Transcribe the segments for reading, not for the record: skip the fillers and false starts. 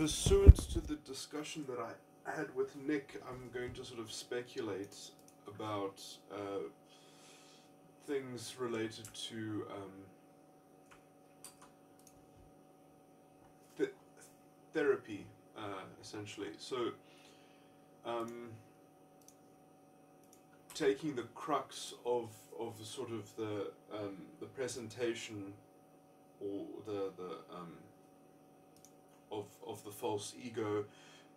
pursuant to the discussion that I had with Nick, I'm going to sort of speculate about things related to th- therapy, essentially. So, taking the crux of sort of the presentation or of the false ego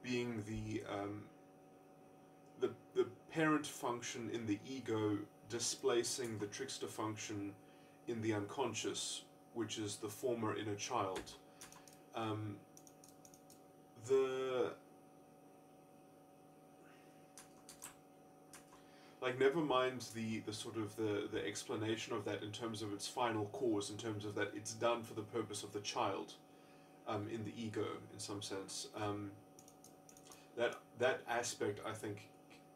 being the parent function in the ego displacing the trickster function in the unconscious, which is the former inner child. Never mind the sort of the explanation of that in terms of its final cause, in terms of that it's done for the purpose of the child, in the ego, in some sense. That aspect, I think,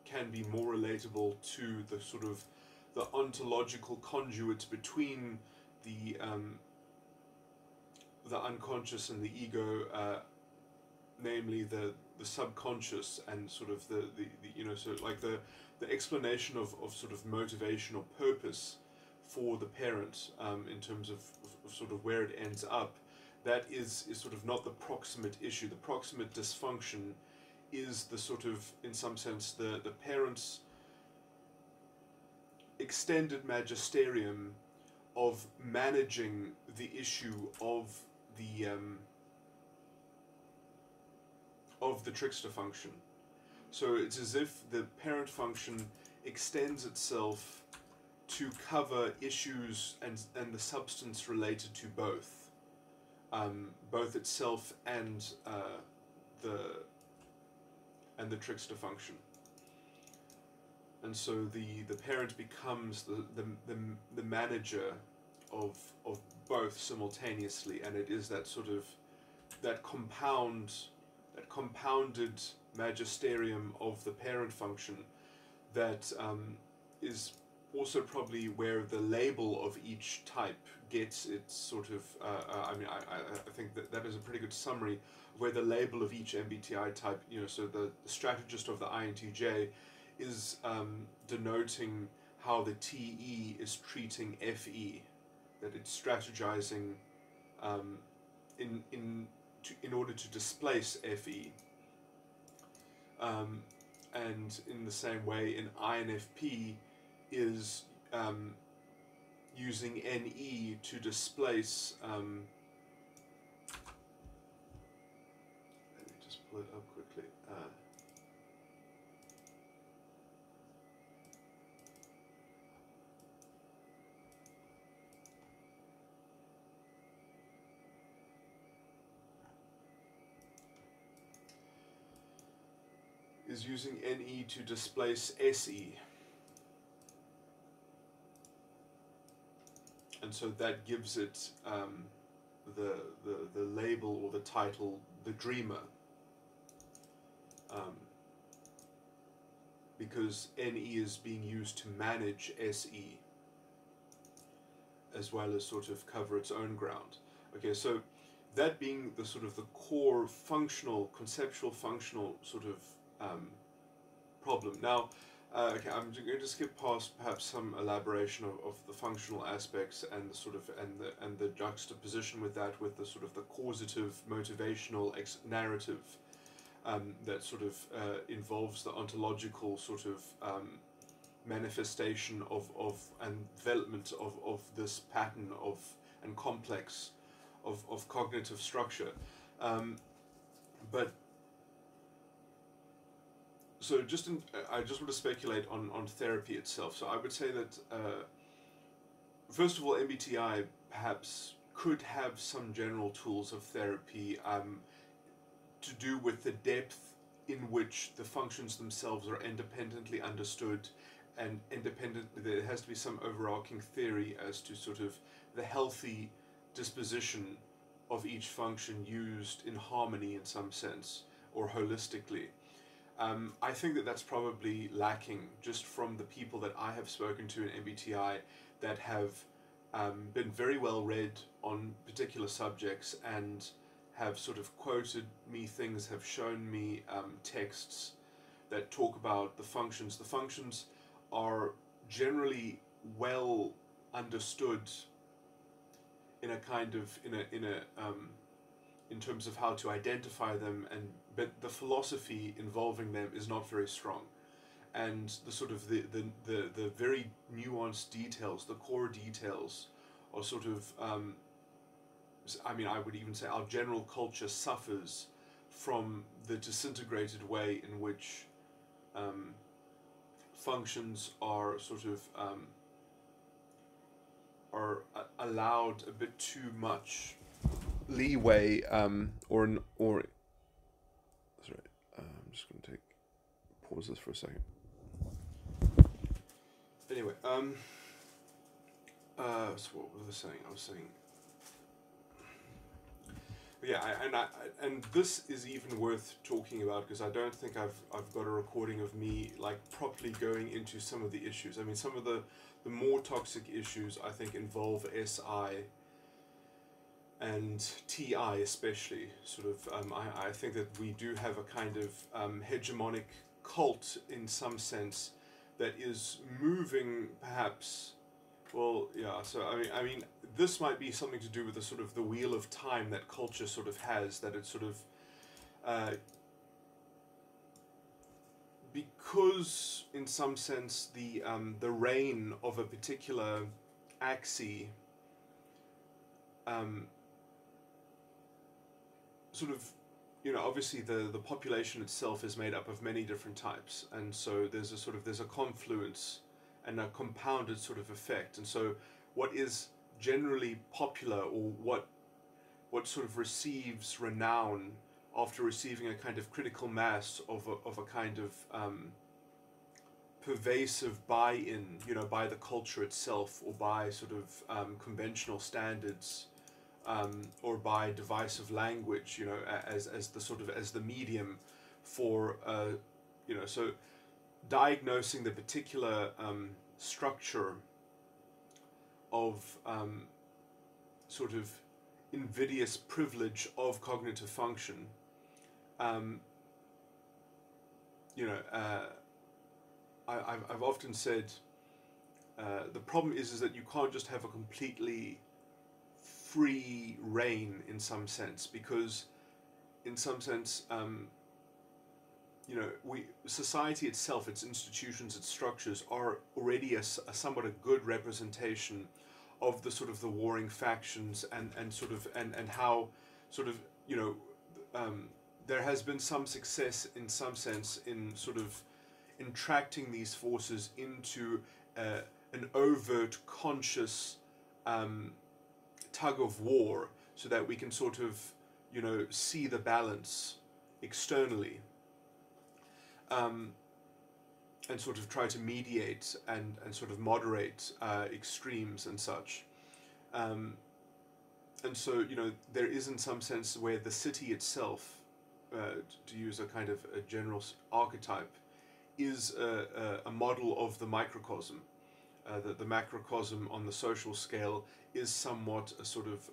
can be more relatable to the sort of the ontological conduit between the unconscious and the ego, namely the subconscious, and sort of the so like the explanation of sort of motivation or purpose for the parent, in terms of sort of where it ends up. That is sort of not the proximate issue. The proximate dysfunction is the sort of, in some sense, the parent's extended magisterium of managing the issue of the trickster function. So it's as if the parent function extends itself to cover issues and the substance related to both itself and the trickster function. And so the parent becomes the manager of both simultaneously, and it is that sort of that compounded magisterium of the parent function that is also probably where the label of each type gets its sort of I think that is a pretty good summary where the label of each MBTI type, so the strategist of the INTJ is denoting how the TE is treating FE, that it's strategizing in order to displace FE. And in the same way, an INFP is using NE to displace. Let me just pull it up quickly. Is using NE to displace SE. And so that gives it the label or the title, the dreamer. Because NE is being used to manage SE as well as sort of cover its own ground. Okay, so that being the sort of the core functional, conceptual functional sort of problem. Now, okay, I'm going to skip past perhaps some elaboration of the functional aspects and the sort of and the juxtaposition with that, with the sort of the causative, motivational narrative that sort of involves the ontological sort of manifestation of and development of this pattern of and complex of cognitive structure, but. So I just want to speculate on therapy itself. So I would say that, first of all, MBTI perhaps could have some general tools of therapy to do with the depth in which the functions themselves are independently understood, and there has to be some overarching theory as to sort of the healthy disposition of each function used in harmony in some sense, or holistically. I think that that's probably lacking just from the people that I have spoken to in MBTI that have been very well read on particular subjects and have sort of quoted me things, have shown me texts that talk about the functions. The functions are generally well understood in a kind of in terms of how to identify them, but the philosophy involving them is not very strong, and the sort of the very nuanced details, the core details, are sort of I mean, I would even say our general culture suffers from the disintegrated way in which functions are sort of are allowed a bit too much leeway, or sorry, I'm just going to pause this for a second. Anyway, so what was I saying? I was saying, yeah, and this is even worth talking about, because I don't think I've got a recording of me like properly going into some of the issues. I mean, some of the more toxic issues I think involve SI and TI especially. Sort of, I think that we do have a kind of hegemonic cult in some sense that is moving, perhaps. Well, yeah. So I mean, this might be something to do with the sort of the wheel of time that culture sort of has. That it's sort of because in some sense the reign of a particular axis sort of, you know, obviously the population itself is made up of many different types, and so there's a confluence and a compounded sort of effect. And so what is generally popular, or what sort of receives renown after receiving a kind of critical mass of a kind of pervasive buy-in, you know, by the culture itself, or by sort of conventional standards, or by divisive language, you know, as the sort of as the medium for you know, so diagnosing the particular structure of sort of invidious privilege of cognitive function. You know, I've often said the problem is that you can't just have a completely free reign in some sense, because in some sense you know, society itself, its institutions, its structures are already a somewhat a good representation of the sort of the warring factions, and sort of and how sort of, you know, there has been some success in some sense in sort of entracting these forces into an overt conscious tug of war, so that we can sort of, you know, see the balance externally, and sort of try to mediate and sort of moderate extremes and such. And so, you know, there is in some sense where the city itself, to use a kind of a general archetype, is a model of the microcosm. The macrocosm on the social scale is somewhat a sort of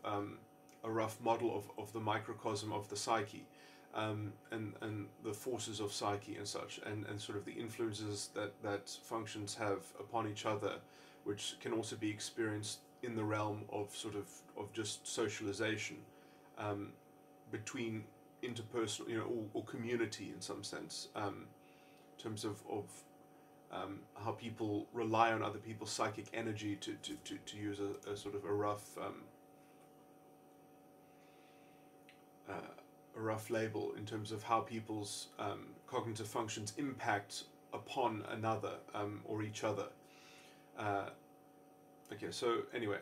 a rough model of the microcosm of the psyche, and the forces of psyche and such, and sort of the influences that functions have upon each other, which can also be experienced in the realm of sort of just socialization, between interpersonal, you know, or community in some sense, in terms of how people rely on other people's psychic energy to use a sort of a rough label, in terms of how people's cognitive functions impact upon another, or each other. Okay, so anyway,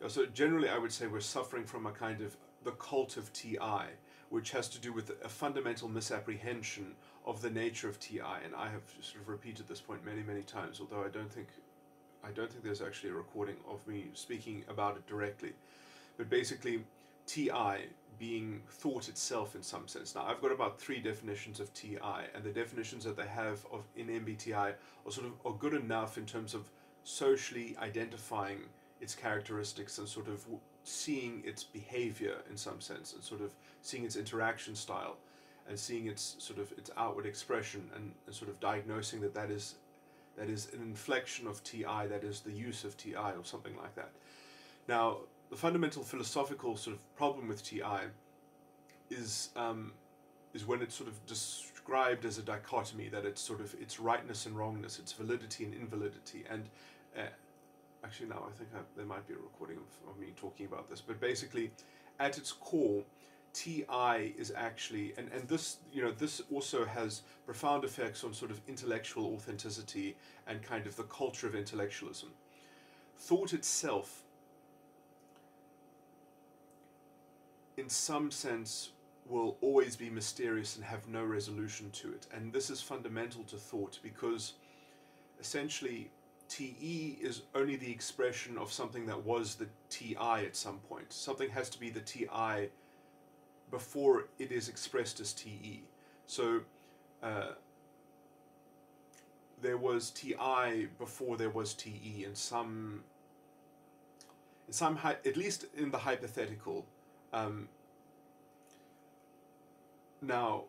so generally I would say we're suffering from a kind of the cult of TI, which has to do with a fundamental misapprehension of the nature of TI, and I have sort of repeated this point many times, although I don't think there's actually a recording of me speaking about it directly. But basically, TI being thought itself in some sense. Now, I've got about 3 definitions of TI, and the definitions that they have of in MBTI are good enough in terms of socially identifying its characteristics, and sort of seeing its behavior in some sense, and sort of seeing its interaction style, and seeing its sort of its outward expression, and sort of diagnosing that is an inflection of TI, that is the use of TI or something like that. Now, the fundamental philosophical sort of problem with TI is when it's sort of described as a dichotomy, that it's sort of its rightness and wrongness, its validity and invalidity. And actually now I think there might be a recording of me talking about this, but basically at its core, TI is actually, and this, this also has profound effects on sort of intellectual authenticity and kind of the culture of intellectualism. Thought itself, in some sense, will always be mysterious and have no resolution to it. And this is fundamental to thought, because essentially TE is only the expression of something that was the TI at some point. Something has to be the TI before it is expressed as TE. So there was TI before there was TE in some at least in the hypothetical. Now,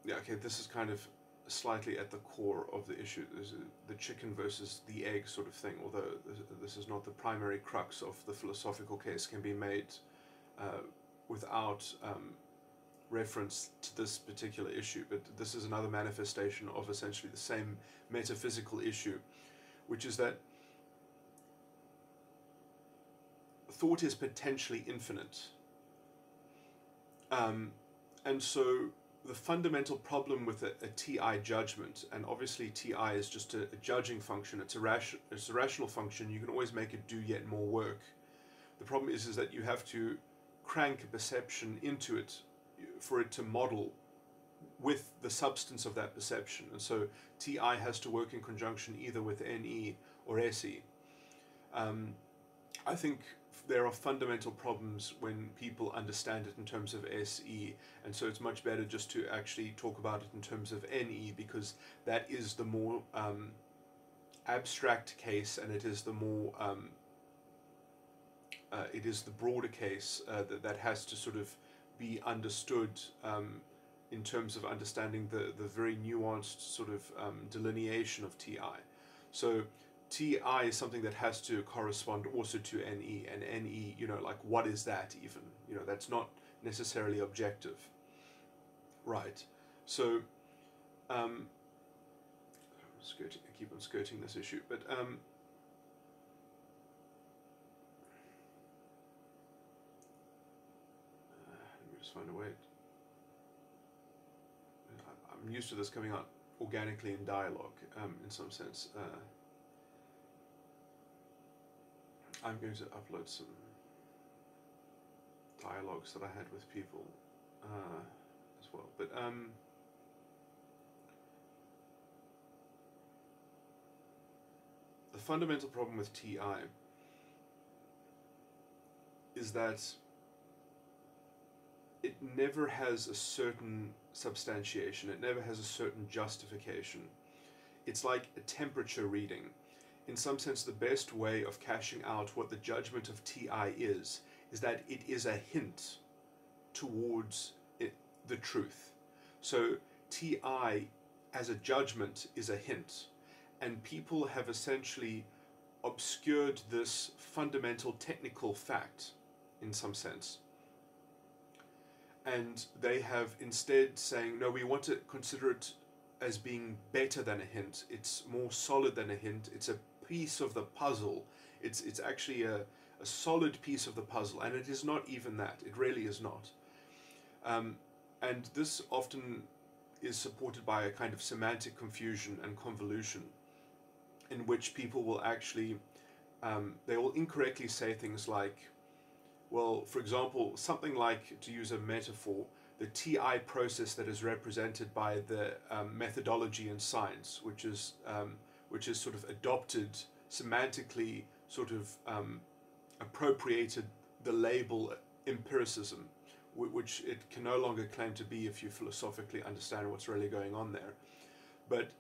yeah, okay, this is kind of slightly at the core of the issue. There's the chicken versus the egg sort of thing, although this is not the primary crux of the philosophical case, can be made without reference to this particular issue. But this is another manifestation of essentially the same metaphysical issue, which is that thought is potentially infinite. And so the fundamental problem with a TI judgment, and obviously TI is just a judging function, it's a rational function, you can always make it do yet more work. The problem is that you have to crank a perception into it for it to model with the substance of that perception. And so TI has to work in conjunction either with NE or SE. I think there are fundamental problems when people understand it in terms of SE, and so it's much better just to actually talk about it in terms of NE, because that is the more abstract case, and it is the more it is the broader case that has to sort of be understood in terms of understanding the very nuanced sort of delineation of TI. So TI is something that has to correspond also to NE, and NE, like what is that even? That's not necessarily objective. Right. So, I'm skirting, I keep on skirting this issue, but let me just find a way. I'm used to this coming out organically in dialogue, in some sense. I'm going to upload some dialogues that I had with people as well. But the fundamental problem with TI is that it never has a certain substantiation. It never has a certain justification. It's like a temperature reading. In some sense, the best way of cashing out what the judgment of TI is that it is a hint towards the truth. So TI as a judgment is a hint, and people have essentially obscured this fundamental technical fact in some sense. And they have instead saying, no, we want to consider it as being better than a hint. It's more solid than a hint. It's a piece of the puzzle. It's actually a solid piece of the puzzle, and it is not even that. It really is not. And this often is supported by a kind of semantic confusion and convolution, in which people will actually, they will incorrectly say things like, well, for example, something like, to use a metaphor, the TI process that is represented by the methodology in science, which is sort of adopted semantically, sort of appropriated the label empiricism, which it can no longer claim to be if you philosophically understand what's really going on there. But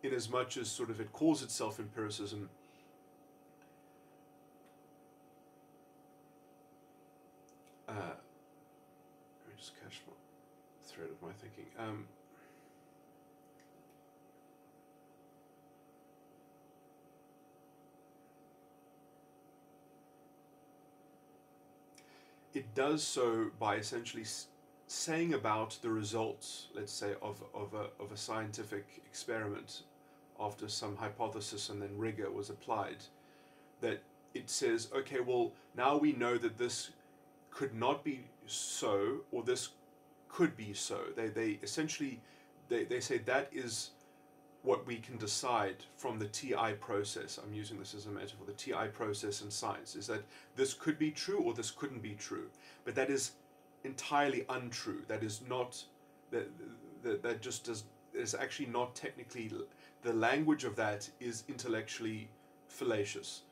in as much as sort of it calls itself empiricism, just catch my thread of my thinking. It does so by essentially saying about the results, let's say, of a scientific experiment after some hypothesis and then rigor was applied, that it says, okay, well, now we know that this could not be so, or this could be so. They essentially, they say that is what we can decide from the TI process. I'm using this as a metaphor. The TI process in science is that this could be true or this couldn't be true, but that is entirely untrue. That is not, that just does, is actually not technically, the language of that is intellectually fallacious.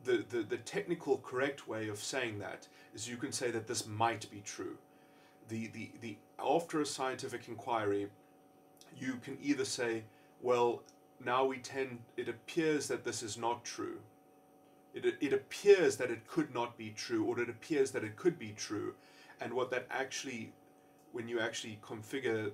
The technical correct way of saying that is you can say that this might be true. The after a scientific inquiry, you can either say, well, now it appears that this is not true. It appears that it could not be true, or it appears that it could be true. And what that actually, when you actually configure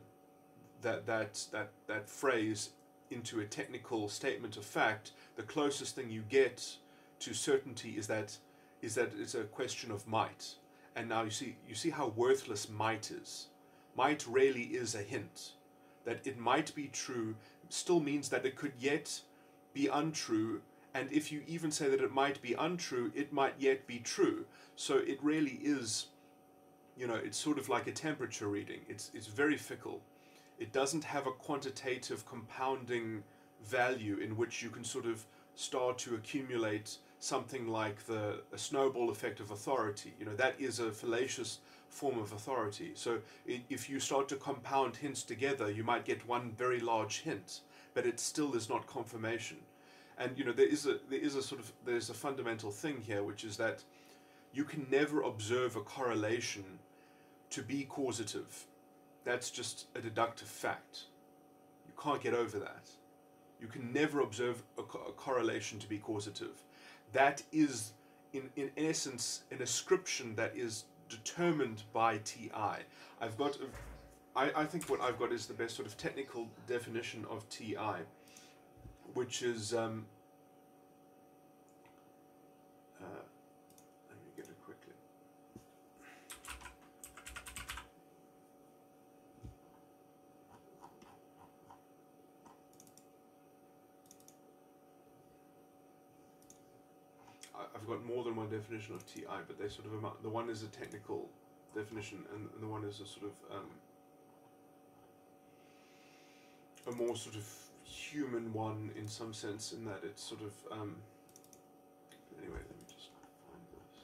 that phrase into a technical statement of fact, the closest thing you get to certainty is that it's a question of might. And now you see how worthless might is. Might really is a hint. That it might be true still means that it could yet be untrue, and if you even say that it might be untrue, it might yet be true. So it really is, it's sort of like a temperature reading. It's very fickle. It doesn't have a quantitative compounding value in which you can sort of start to accumulate something like a snowball effect of authority. That is a fallacious form of authority. So if you start to compound hints together, you might get one very large hint, but it still is not confirmation. And there's a fundamental thing here, which is that you can never observe a correlation to be causative. That's just a deductive fact. You can't get over that. You can never observe a correlation to be causative. That is, in essence, an ascription that is determined by TI. I think what I've got is the best sort of technical definition of TI, which is, let me get it quickly. I've got more than one definition of TI, but they sort of amount. The one is a technical definition, and the one is a sort of a more sort of human one in some sense, in that it's sort of anyway, let me just find this.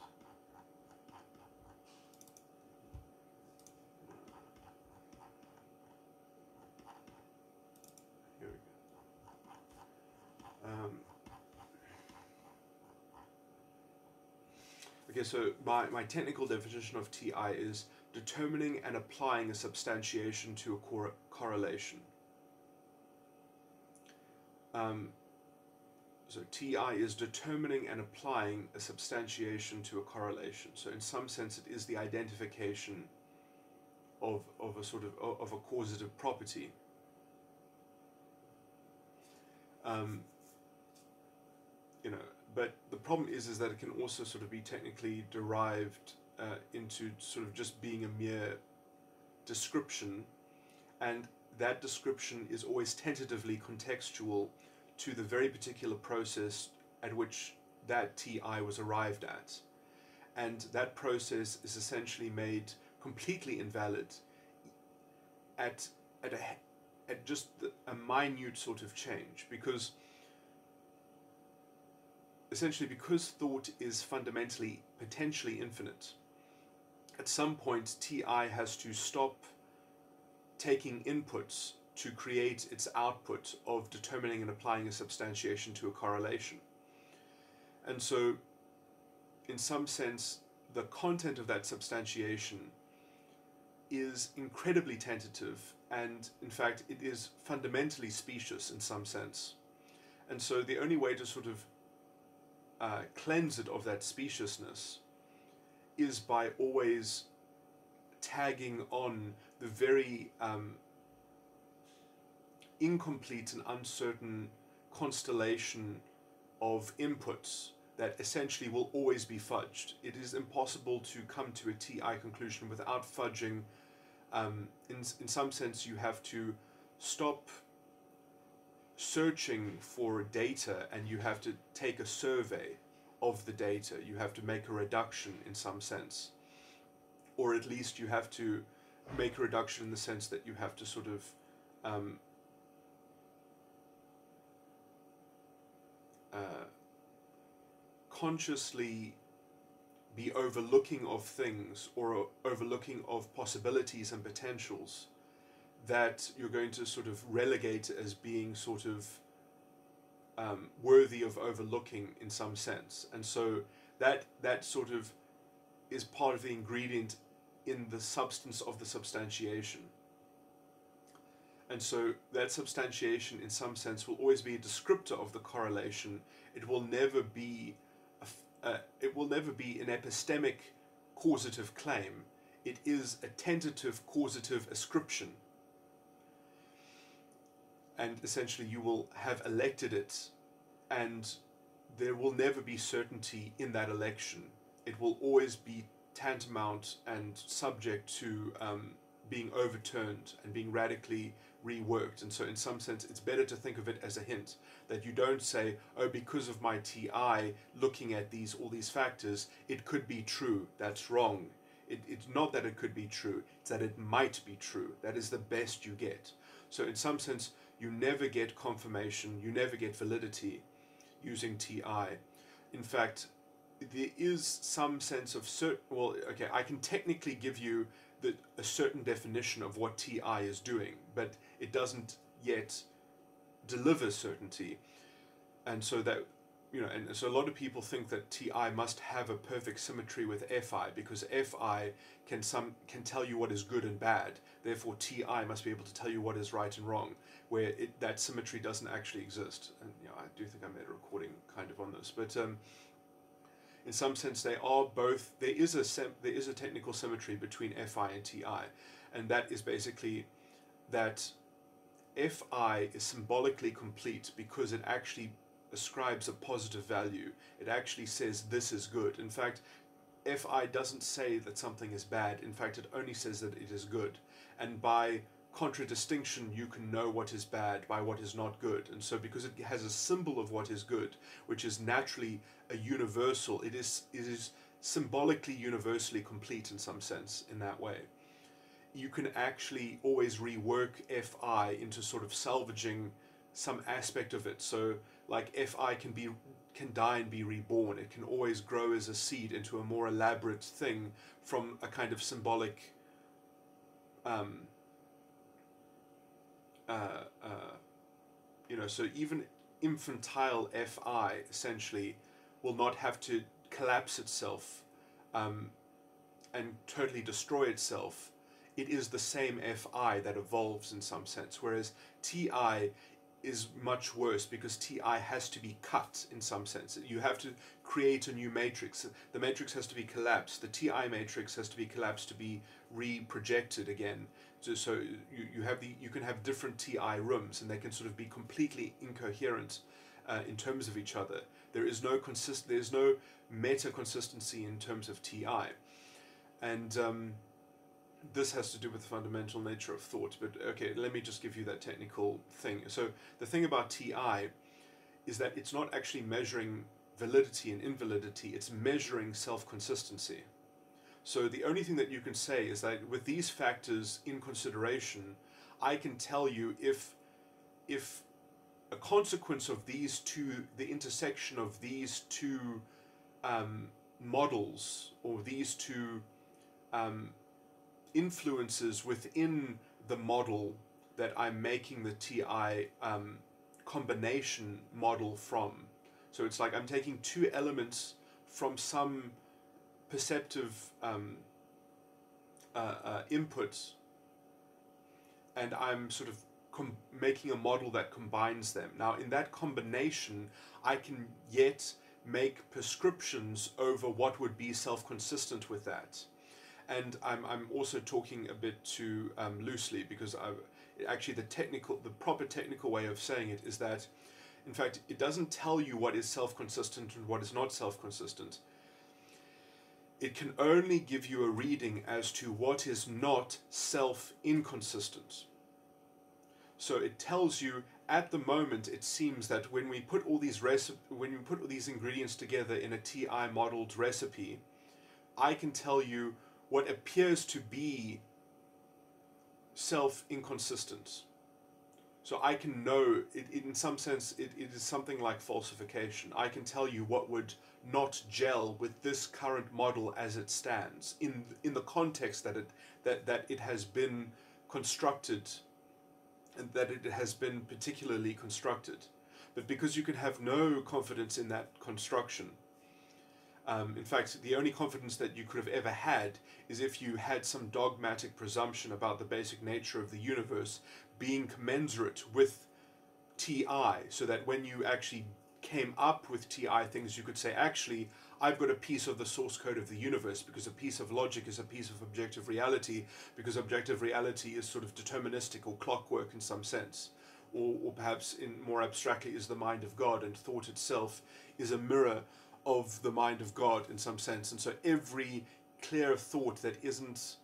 Here we go. Okay, so my technical definition of TI is determining and applying a substantiation to a correlation. So TI is determining and applying a substantiation to a correlation. So in some sense, it is the identification of a sort of a causative property. But the problem is that it can also sort of be technically derived into sort of just being a mere description, and that description is always tentatively contextual to the very particular process at which that TI was arrived at. And that process is essentially made completely invalid at just a minute sort of change, because essentially, because thought is fundamentally potentially infinite, at some point TI has to stop taking inputs to create its output of determining and applying a substantiation to a correlation. And so, in some sense, the content of that substantiation is incredibly tentative, and in fact it is fundamentally specious in some sense. And so the only way to sort of cleanse it of that speciousness is by always tagging on the very incomplete and uncertain constellation of inputs that essentially will always be fudged. It is impossible to come to a TI conclusion without fudging. In some sense, you have to stop searching for data and you have to take a survey of the data. You have to make a reduction in some sense, or at least you have to make a reduction in the sense that you have to sort of consciously be overlooking of things or overlooking of possibilities and potentials that you're going to sort of relegate as being sort of worthy of overlooking in some sense. And so that sort of is part of the ingredient in the substance of the substantiation. And so that substantiation in some sense will always be a descriptor of the correlation. It will never be an epistemic causative claim. It is a tentative causative ascription. And essentially you will have elected it, and there will never be certainty in that election. It will always be tantamount and subject to being overturned and being radically reworked. And so in some sense it's better to think of it as a hint, that you don't say, oh, because of my TI looking at all these factors, it could be true. That's wrong. It's not that it could be true, it's that it might be true. That is the best you get. So in some sense you never get confirmation, you never get validity using TI. In fact, there is some sense of I can technically give you a certain definition of what TI is doing, but it doesn't yet deliver certainty. And so that, and so a lot of people think that TI must have a perfect symmetry with FI, because FI can tell you what is good and bad. Therefore, TI must be able to tell you what is right and wrong, where that symmetry doesn't actually exist. And I do think I made a recording kind of on this, but in some sense they are both. There is a technical symmetry between FI and TI, and that is basically that FI is symbolically complete because it actually ascribes a positive value. It actually says this is good. In fact, FI doesn't say that something is bad. In fact, it only says that it is good. And by contradistinction, you can know what is bad by what is not good. And so because it has a symbol of what is good, which is naturally a universal, it is symbolically universally complete in some sense in that way. You can actually always rework FI into sort of salvaging some aspect of it. So like FI can die and be reborn. It can always grow as a seed into a more elaborate thing from a kind of symbolic so even infantile FI essentially will not have to collapse itself and totally destroy itself. It is the same FI that evolves in some sense, whereas TI is much worse because TI has to be cut in some sense. You have to create a new matrix. The matrix has to be collapsed. The TI matrix has to be collapsed to be reprojected again. So you can have different TI rooms, and they can sort of be completely incoherent in terms of each other. There's no meta consistency in terms of TI, and this has to do with the fundamental nature of thought. But okay, let me just give you that technical thing. So the thing about TI is that it's not actually measuring validity and invalidity, it's measuring self-consistency. So the only thing that you can say is that with these factors in consideration, I can tell you if a consequence of these two, the intersection of these two models, or these two influences within the model that I'm making the TI combination model from. So it's like I'm taking two elements from some perceptive inputs, and I'm sort of making a model that combines them. Now in that combination I can yet make prescriptions over what would be self-consistent with that. And I'm also talking a bit too loosely, because actually the proper technical way of saying it is that, in fact, it doesn't tell you what is self-consistent and what is not self-consistent. It can only give you a reading as to what is not self-inconsistent. So it tells you, at the moment, it seems that when we put all these ingredients together in a TI modeled recipe, I can tell you what appears to be self-inconsistent. So I can know, in some sense, it is something like falsification. I can tell you what would not gel with this current model as it stands, in the context that it has been constructed, and that it has been particularly constructed. But because you can have no confidence in that construction, in fact, the only confidence that you could have ever had is if you had some dogmatic presumption about the basic nature of the universe being commensurate with TI, so that when you actually came up with TI things, you could say, actually, I've got a piece of the source code of the universe, because a piece of logic is a piece of objective reality, because objective reality is sort of deterministic or clockwork in some sense, or perhaps in more abstractly is the mind of God, and thought itself is a mirror of the mind of God in some sense. And so every clear thought that isn't,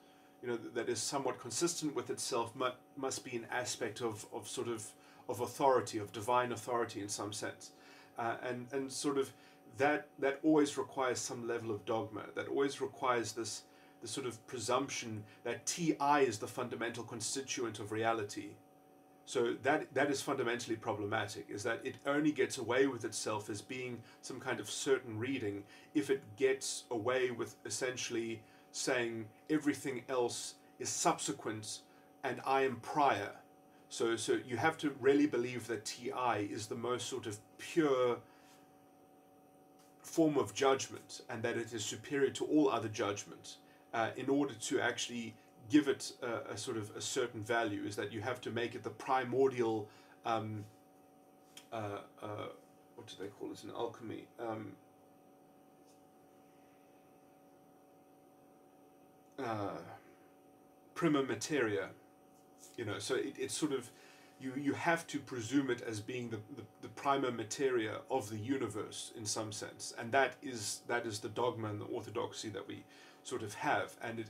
that is somewhat consistent with itself must be an aspect of authority, of divine authority in some sense. And sort of that always requires some level of dogma, that always requires this sort of presumption that TI is the fundamental constituent of reality. So that is fundamentally problematic, is that it only gets away with itself as being some kind of certain reading if it gets away with essentially saying everything else is subsequent and I am prior. So you have to really believe that TI is the most sort of pure form of judgment, and that it is superior to all other judgment, in order to actually give it a sort of a certain value. Is that you have to make it the primordial, what do they call it in alchemy? Prima materia, so it's sort of, you have to presume it as being the prima materia of the universe in some sense, and that is the dogma and the orthodoxy that we sort of have. And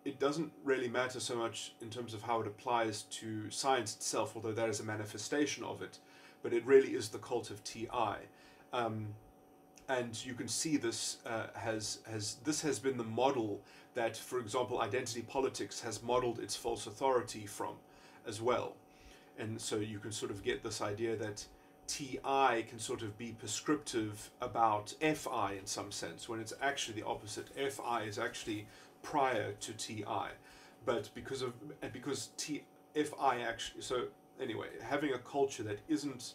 it doesn't really matter so much in terms of how it applies to science itself, although that is a manifestation of it, but it really is the cult of TI. And you can see this this has been the model that, for example, identity politics has modeled its false authority from as well. And so you can sort of get this idea that TI can sort of be prescriptive about FI in some sense, when it's actually the opposite. FI is actually prior to TI, but because FI actually, so anyway, having a culture that isn't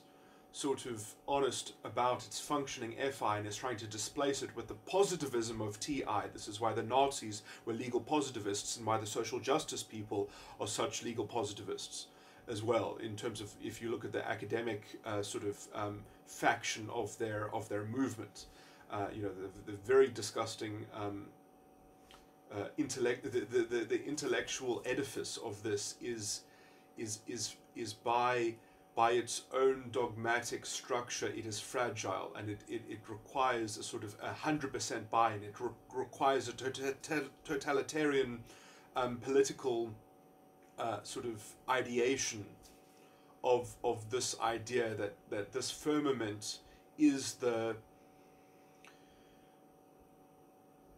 sort of honest about its functioning FI and is trying to displace it with the positivism of TI. This is why the Nazis were legal positivists, and why the social justice people are such legal positivists as well, in terms of, if you look at the academic faction of their movement, the very disgusting the intellectual edifice of this is by its own dogmatic structure, it is fragile, and it requires a sort of 100% buy-in. It requires a totalitarian political sort of ideation of this idea that this firmament is the,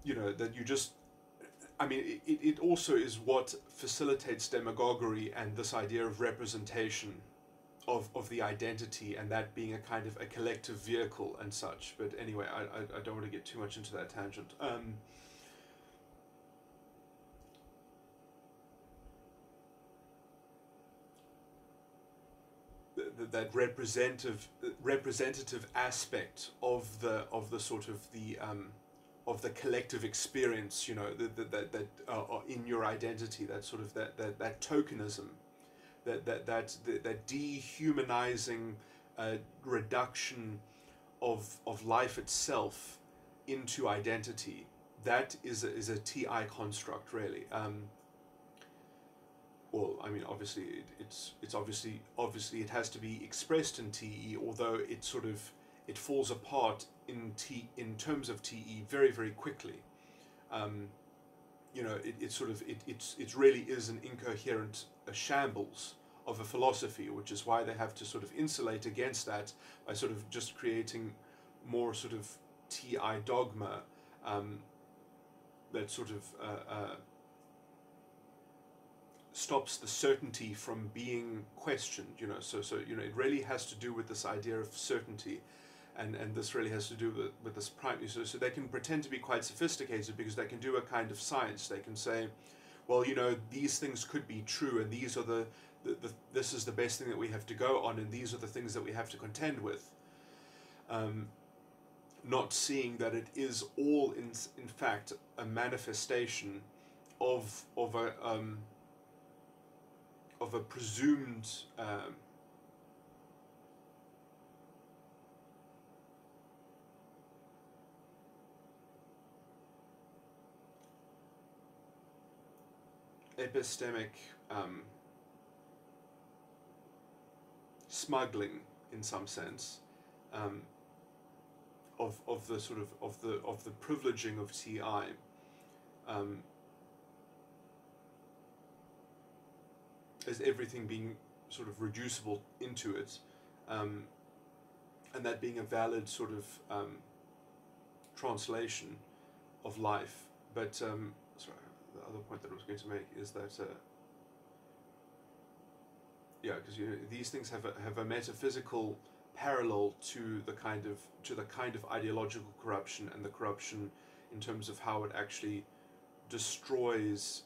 that you just, it also is what facilitates demagoguery and this idea of representation of the identity, and that being a kind of a collective vehicle and such. But anyway, I don't want to get too much into that tangent. That representative aspect of the sort of the collective experience, that in your identity, that sort of that tokenism, that dehumanizing reduction of life itself into identity, that is a TI construct, really. Well, I mean, obviously, it's obviously it has to be expressed in TE, although it falls apart in terms of TE very, very quickly. You know, it really is an incoherent shambles of a philosophy, which is why they have to sort of insulate against that by sort of just creating more sort of TI dogma that sort of stops the certainty from being questioned. You know, so you know, it really has to do with this idea of certainty. And this really has to do with this primary. So they can pretend to be quite sophisticated because they can do a kind of science. They can say, well, you know, these things could be true, and these are this is the best thing that we have to go on, and these are the things that we have to contend with. Not seeing that it is all in fact a manifestation of a presumed epistemic smuggling, in some sense, of the sort of the privileging of TI, as everything being sort of reducible into it, and that being a valid sort of translation of life. But sorry, the other point that I was going to make is that yeah, because you know, these things have a metaphysical parallel to the kind of ideological corruption, and the corruption in terms of how it actually destroys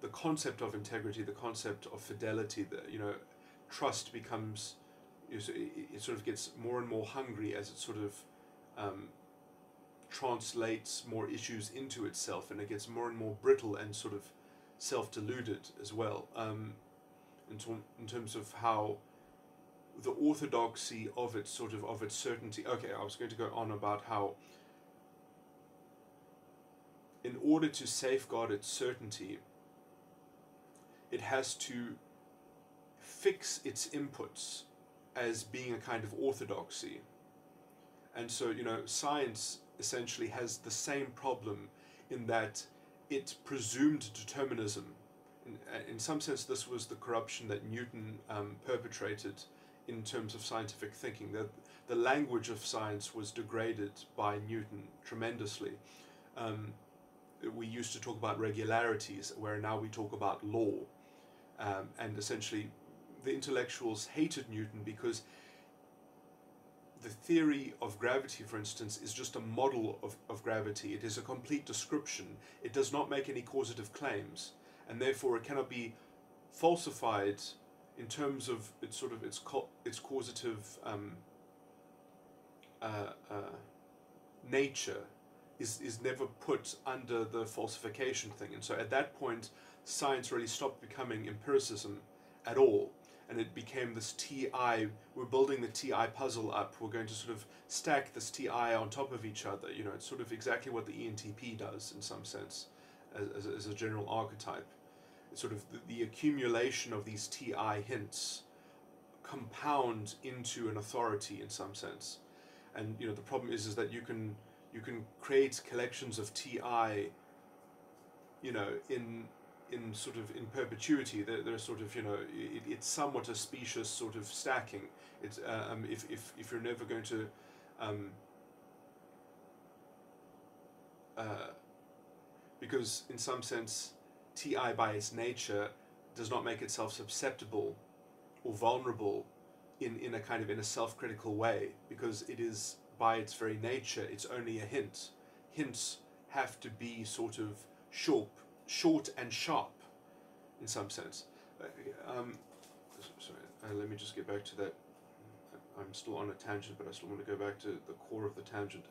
the concept of integrity, the concept of fidelity. That, you know, trust becomes, you know, it sort of gets more and more hungry as it sort of translates more issues into itself, and it gets more and more brittle and sort of self-deluded as well, in terms of how the orthodoxy of its certainty. Okay, I was going to go on about how in order to safeguard its certainty, it has to fix its inputs as being a kind of orthodoxy. And so, you know, science essentially has the same problem in that it presumed determinism. In some sense, this was the corruption that Newton perpetrated in terms of scientific thinking. The language of science was degraded by Newton tremendously. We used to talk about regularities, where now we talk about law. And essentially, the intellectuals hated Newton because the theory of gravity, for instance, is just a model of gravity. It is a complete description. It does not make any causative claims, and therefore it cannot be falsified in terms of its sort of its causative nature is never put under the falsification thing. And so at that point, science really stopped becoming empiricism at all, and it became this TI. We're building the TI puzzle up. We're going to sort of stack this TI on top of each other. You know, it's sort of exactly what the ENTP does in some sense, as a general archetype. It's sort of the accumulation of these TI hints compound into an authority in some sense. And you know, the problem is that you can create collections of TI, you know, in perpetuity. They're sort of, you know, it's somewhat a specious sort of stacking. It's if you're never going to because in some sense TI by its nature does not make itself susceptible or vulnerable in a self-critical way, because it is by its very nature it's only a hint. Hints have to be sort of short and sharp in some sense. Sorry, let me just get back to that. I'm still on a tangent, but I still want to go back to the core of the tangent.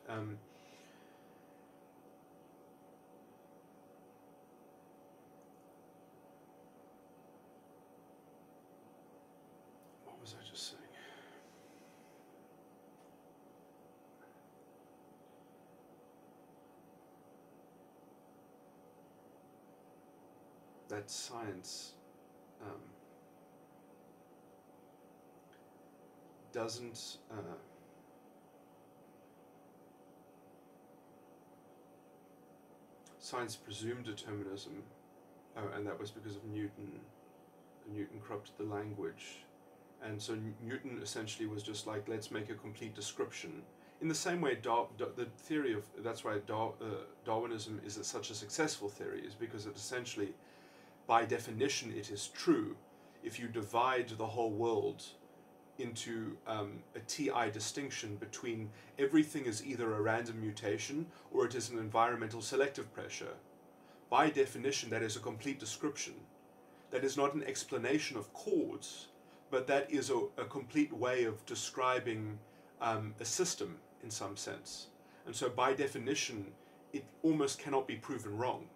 What was I just saying? that science doesn't science presumed determinism, and that was because of Newton. Newton corrupted the language, and so Newton essentially was just like, let's make a complete description. In the same way, the theory of, that's why Darwinism is such a successful theory, is because it essentially, by definition, it is true. If you divide the whole world into a TI distinction between everything is either a random mutation or it is an environmental selective pressure, by definition that is a complete description. That is not an explanation of cause, but that is a complete way of describing a system in some sense. And so by definition, it almost cannot be proven wrong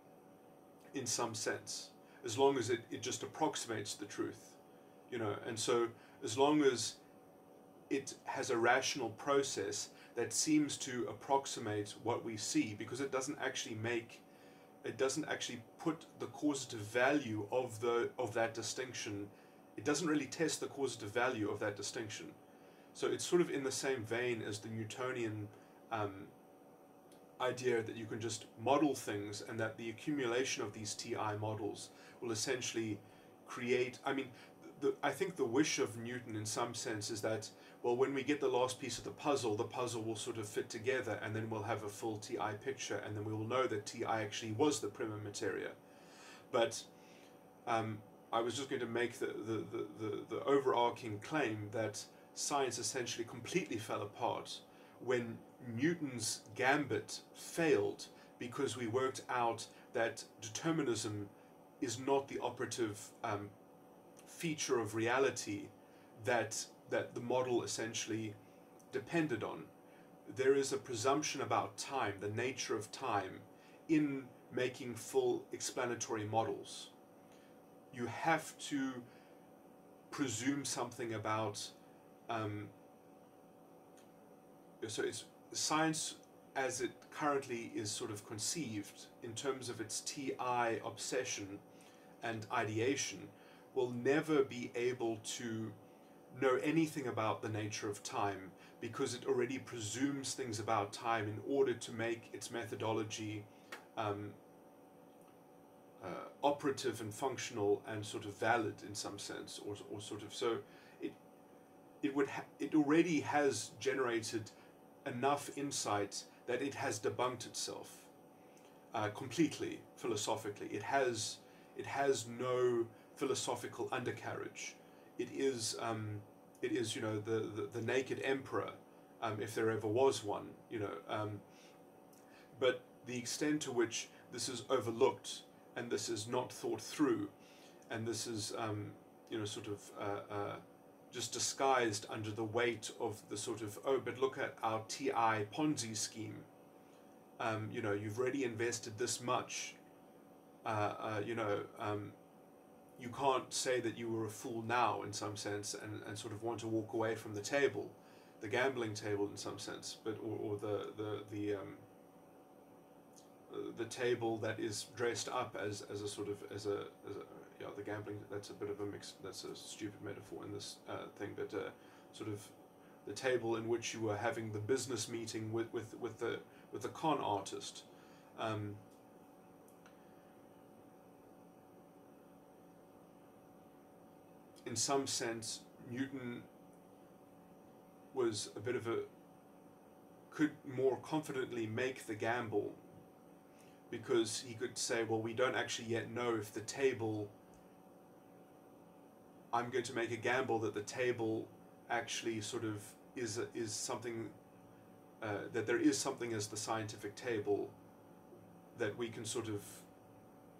in some sense, as long as it just approximates the truth, you know. And so as long as it has a rational process that seems to approximate what we see, because it doesn't actually put the causative value of that distinction. It doesn't really test the causative value of that distinction. So it's sort of in the same vein as the Newtonian idea that you can just model things, and that the accumulation of these TI models will essentially create, I mean, I think the wish of Newton in some sense is that, well, when we get the last piece of the puzzle will sort of fit together, and then we'll have a full TI picture, and then we will know that TI actually was the prima materia. But I was just going to make the overarching claim that science essentially completely fell apart when Newton's gambit failed, because we worked out that determinism is not the operative feature of reality that the model essentially depended on. There is a presumption about time, the nature of time, in making full explanatory models. You have to presume something about, so it's science as it currently is sort of conceived in terms of its TI obsession and ideation will never be able to know anything about the nature of time, because it already presumes things about time in order to make its methodology operative and functional and sort of valid in some sense, or sort of, so it already has generated enough insight that it has debunked itself completely philosophically. It has no philosophical undercarriage. It is you know, the naked emperor, if there ever was one, you know. But the extent to which this is overlooked, and this is not thought through, and this is you know, sort of just disguised under the weight of the sort of, oh, but look at our TI Ponzi scheme. You know, you've already invested this much. You know, you can't say that you were a fool now in some sense, and sort of want to walk away from the table, the gambling table in some sense, but or the table that is dressed up as a sort of as a yeah, the gambling, that's a bit of a mix, that's a stupid metaphor in this thing, but sort of the table in which you were having the business meeting with the con artist. In some sense, Newton was a bit of a, could more confidently make the gamble, because he could say, well, we don't actually yet know if the table, I'm going to make a gamble that the table actually sort of is something, that there is something as the scientific table, that we can sort of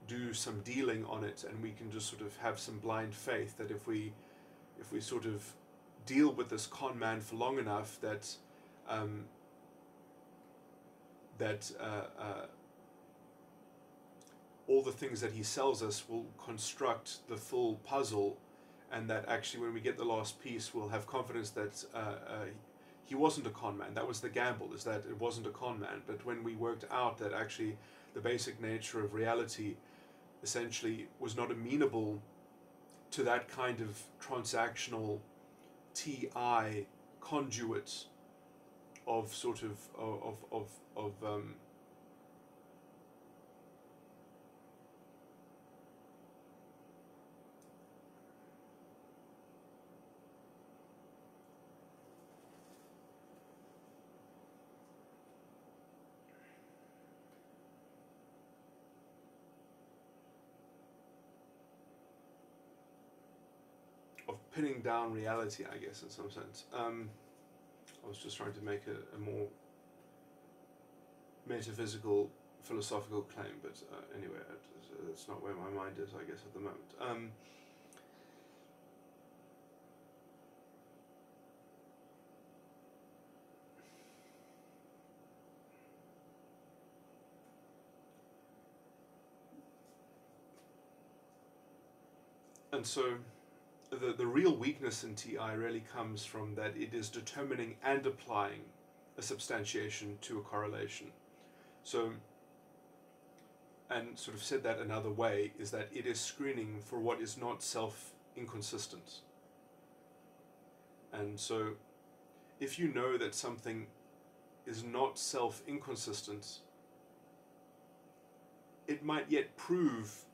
do some dealing on it, and we can just sort of have some blind faith that if we sort of deal with this con man for long enough, that all the things that he sells us will construct the full puzzle, and that actually when we get the last piece we'll have confidence that he wasn't a con man. That was the gamble, is that it wasn't a con man. But when we worked out that actually the basic nature of reality essentially was not amenable to that kind of transactional TI conduit of sort of pinning down reality, I guess, in some sense. I was just trying to make a more metaphysical, philosophical claim, but anyway, it's not where my mind is, I guess, at the moment. And so the real weakness in TI really comes from that it is determining and applying a substantiation to a correlation. So, and sort of said that another way, is that it is screening for what is not self-inconsistent. And so if you know that something is not self-inconsistent, it might yet prove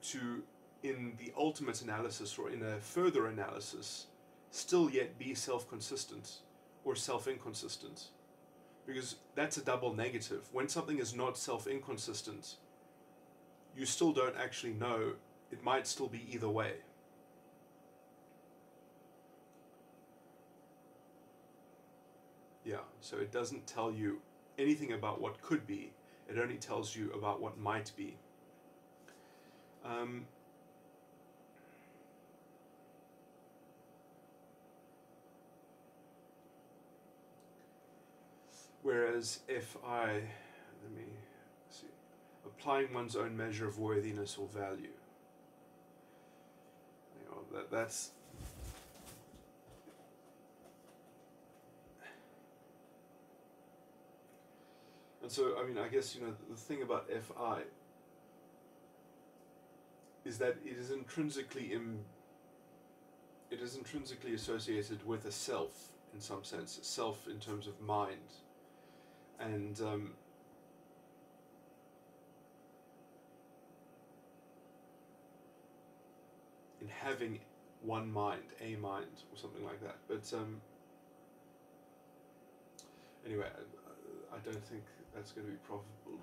to, in the ultimate analysis or in a further analysis, still yet be self-consistent or self-inconsistent. Because that's a double negative. When something is not self-inconsistent, you still don't actually know. It might still be either way. Yeah, so it doesn't tell you anything about what could be. It only tells you about what might be. Whereas FI, let me see, applying one's own measure of worthiness or value. You know, that's and so, I mean, I guess, you know, the thing about FI is that it is intrinsically associated with a self in some sense, self in terms of mind. And in having one mind, a mind, or something like that. But anyway, I don't think that's going to be profitable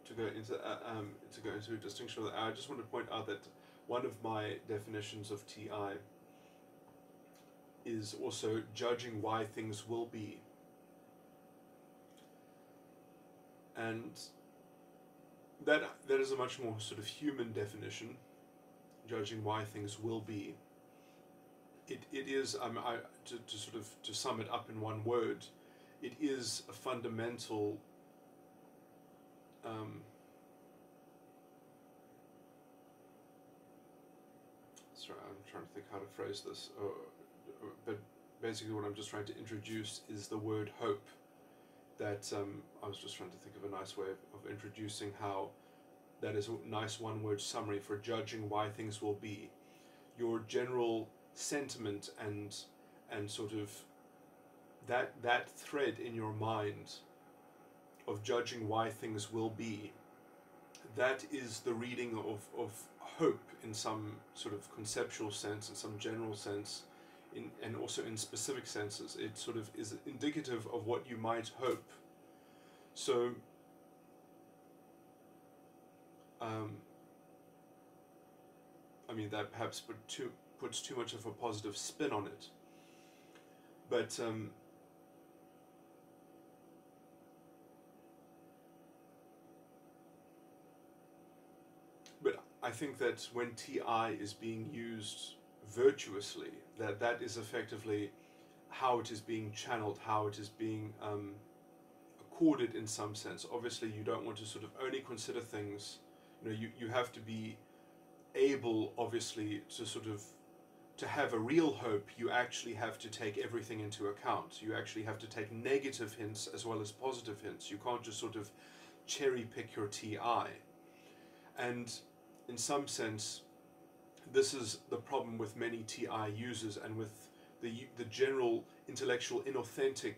to go into a distinction. I just want to point out that one of my definitions of TI is also judging why things will be. And that is a much more sort of human definition, judging why things will be. It is, to sum it up in one word, it is a fundamental sorry, I'm trying to think how to phrase this, but basically what I'm just trying to introduce is the word hope. That I was just trying to think of a nice way of introducing how that is a nice one-word summary for judging why things will be. Your general sentiment and sort of that thread in your mind of judging why things will be, that is the reading of hope in some sort of conceptual sense, in some general sense, and also in specific senses. It sort of is indicative of what you might hope. So I mean, that perhaps puts too much of a positive spin on it, but I think that when TI is being used virtuously, that is effectively how it is being channeled, how it is being accorded in some sense. Obviously, you don't want to sort of only consider things, you know, you have to be able, obviously, to sort of, to have a real hope, you actually have to take everything into account. You actually have to take negative hints as well as positive hints. You can't just sort of cherry pick your TI. And in some sense, this is the problem with many TI users and with the general intellectual inauthentic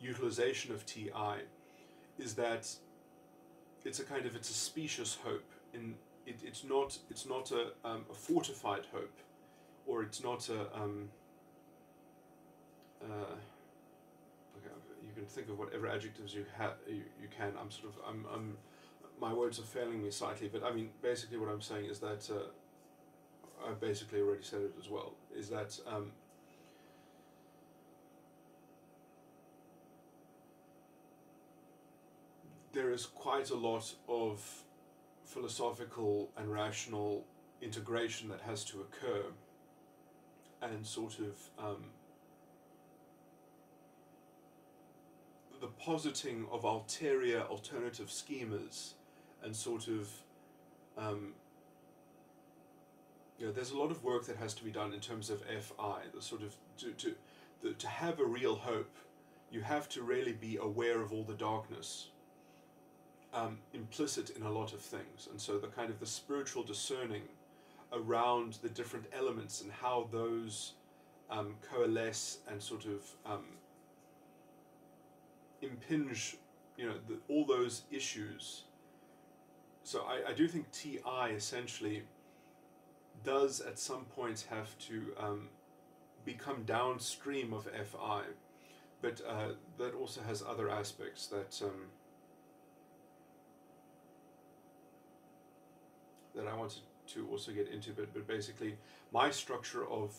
utilization of TI, is that it's a specious hope. It's not a fortified hope, or it's not a okay, you can think of whatever adjectives you can. I'm my words are failing me slightly, but I mean basically what I'm saying is that I basically already said it as well. Is that there is quite a lot of philosophical and rational integration that has to occur, and sort of the positing of ulterior alternative schemas, and sort of there's a lot of work that has to be done in terms of FI. The sort of to have a real hope, you have to really be aware of all the darkness implicit in a lot of things, and so the kind of the spiritual discerning around the different elements and how those coalesce and sort of impinge, all those issues. So I do think TI essentially does at some points have to become downstream of FI, but that also has other aspects that that I wanted to also get into, but basically my structure of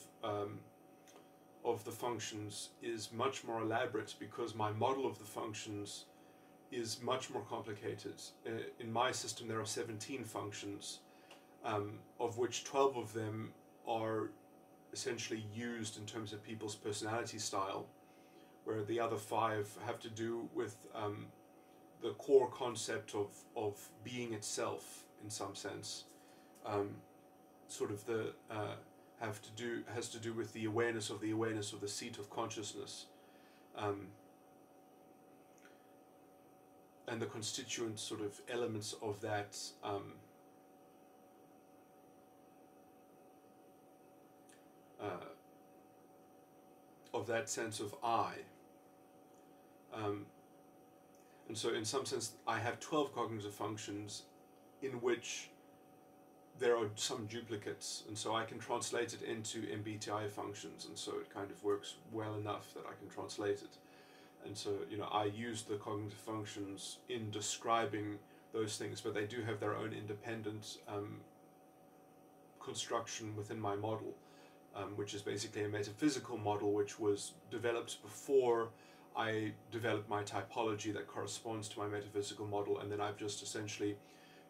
the functions is much more elaborate because my model of the functions is much more complicated. In my system there are 17 functions, of which 12 of them are essentially used in terms of people's personality style, where the other 5 have to do with the core concept of being itself in some sense. Sort of the has to do with the awareness of the seat of consciousness, and the constituent sort of elements of that sense of I. And so in some sense I have 12 cognitive functions in which there are some duplicates, and so I can translate it into MBTI functions, and so it kind of works well enough that I can translate it. And so, I use the cognitive functions in describing those things, but they do have their own independent construction within my model, which is basically a metaphysical model which was developed before I developed my typology that corresponds to my metaphysical model, and then I've just essentially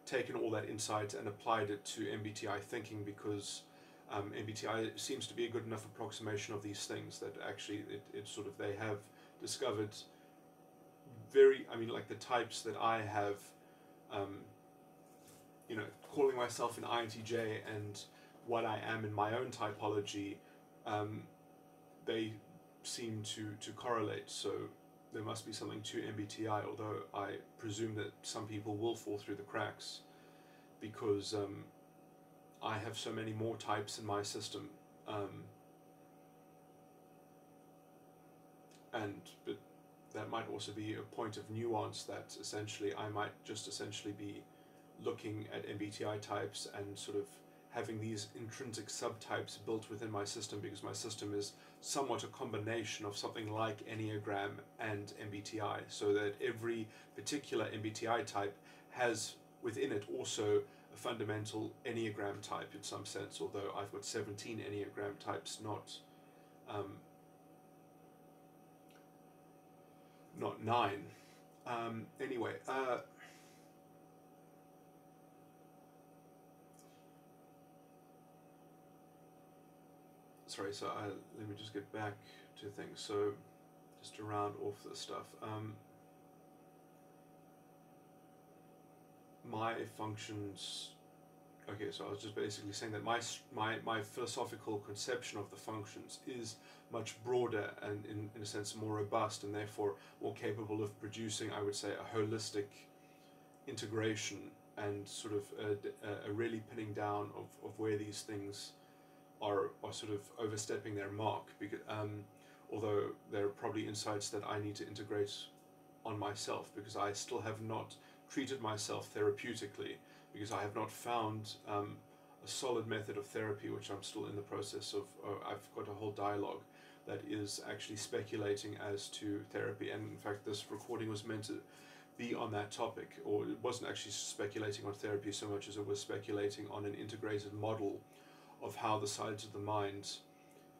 taken all that insight and applied it to MBTI thinking, because MBTI seems to be a good enough approximation of these things that actually it sort of, they have discovered like the types that I have, calling myself an INTJ and what I am in my own typology, they seem to correlate. So there must be something to MBTI, although I presume that some people will fall through the cracks because I have so many more types in my system, but that might also be a point of nuance, that essentially I might just essentially be looking at MBTI types and sort of having these intrinsic subtypes built within my system, because my system is somewhat a combination of something like Enneagram and MBTI, so that every particular MBTI type has within it also a fundamental Enneagram type in some sense, although I've got 17 Enneagram types, not 9. Anyway, sorry, so let me just get back to things. So just to round off this stuff, my functions, okay, so I was just basically saying that my philosophical conception of the functions is much broader and in a sense more robust, and therefore more capable of producing, I would say, a holistic integration and sort of a really pinning down of where these things are sort of overstepping their mark, because although there are probably insights that I need to integrate on myself, because I still have not treated myself therapeutically, because I have not found a solid method of therapy, which I'm still in the process of. I've got a whole dialogue that is actually speculating as to therapy, and in fact this recording was meant to be on that topic, or it wasn't actually speculating on therapy so much as it was speculating on an integrated model of how the sides of the mind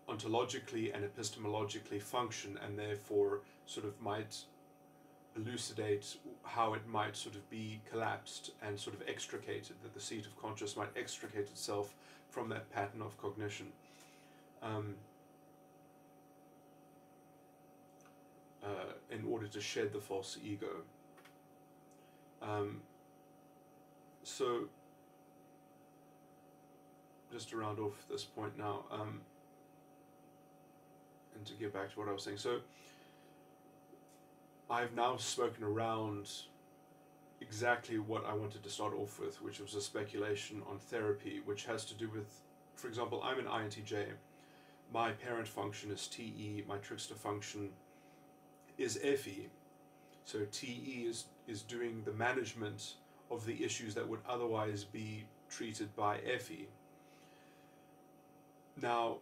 ontologically and epistemologically function, and therefore sort of might elucidate how it might sort of be collapsed and sort of extricated, that the seat of conscious might extricate itself from that pattern of cognition. In order to shed the false ego. So, just to round off this point now, and to get back to what I was saying. So, I've now spoken around exactly what I wanted to start off with, which was a speculation on therapy, which has to do with, for example, I'm an INTJ. My parent function is TE, my trickster function is FE. So TE is doing the management of the issues that would otherwise be treated by FE. Now,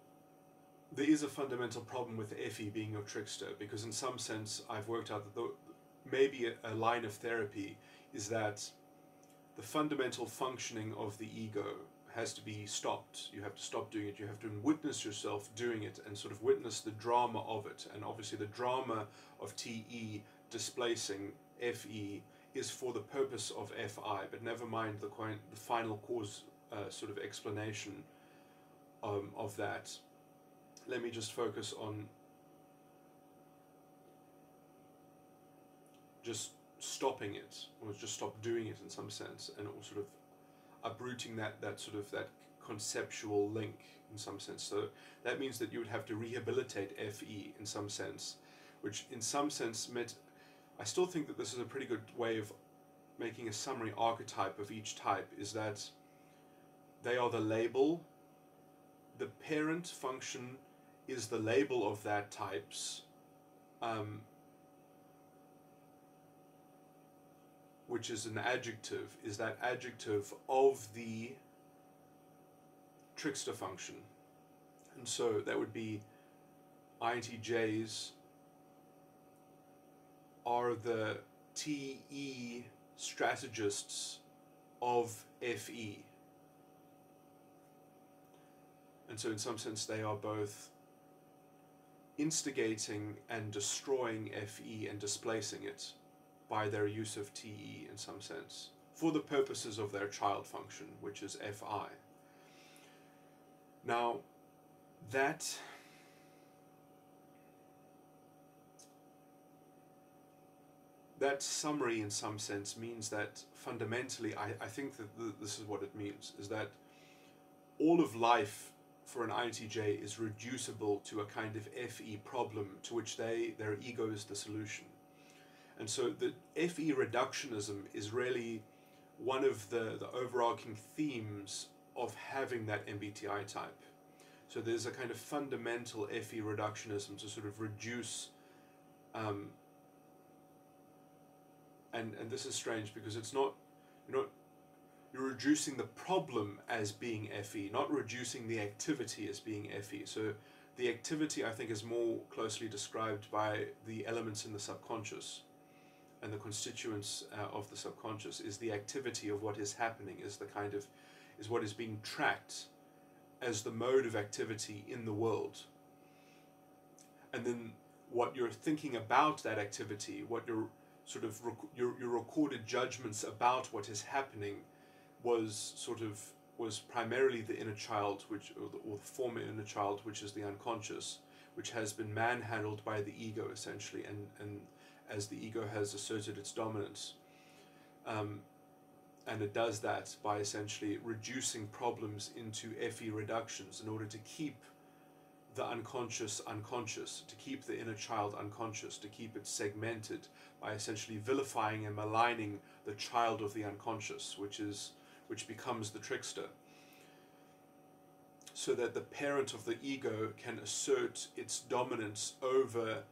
there is a fundamental problem with FE being your trickster, because in some sense I've worked out that maybe a line of therapy is that the fundamental functioning of the ego has to be stopped. You have to stop doing it. You have to witness yourself doing it and sort of witness the drama of it. And obviously the drama of TE displacing FE is for the purpose of FI, but never mind the final cause sort of explanation of that. Let me just focus on just stopping it, or just stop doing it in some sense, and or sort of uprooting that conceptual link in some sense. So that means that you would have to rehabilitate FE in some sense, which in some sense I still think that this is a pretty good way of making a summary archetype of each type, is that they are the label. The parent function is the label of that type's, which is an adjective, is that adjective of the trickster function. And so that would be INTJs are the TE strategists of FE. And so in some sense they are both instigating and destroying FE and displacing it by their use of TE in some sense, for the purposes of their child function, which is FI. Now, that summary in some sense means that fundamentally, I think that this is what it means, is that all of life for an INTJ is reducible to a kind of FE problem to which their ego is the solution. And so the FE reductionism is really one of the overarching themes of having that MBTI type. So there's a kind of fundamental FE reductionism to sort of reduce, and this is strange because it's not, you're reducing the problem as being FE, not reducing the activity as being FE. So the activity, I think, is more closely described by the elements in the subconscious, and the constituents of the subconscious is the activity of what is happening, is what is being tracked as the mode of activity in the world. And then what you're thinking about that activity, what your sort of your recorded judgments about what is happening was primarily the inner child, or the former inner child, which is the unconscious, which has been manhandled by the ego essentially, and as the ego has asserted its dominance. And it does that by essentially reducing problems into FE reductions in order to keep the unconscious unconscious, to keep the inner child unconscious, to keep it segmented by essentially vilifying and maligning the child of the unconscious, which becomes the trickster, so that the parent of the ego can assert its dominance over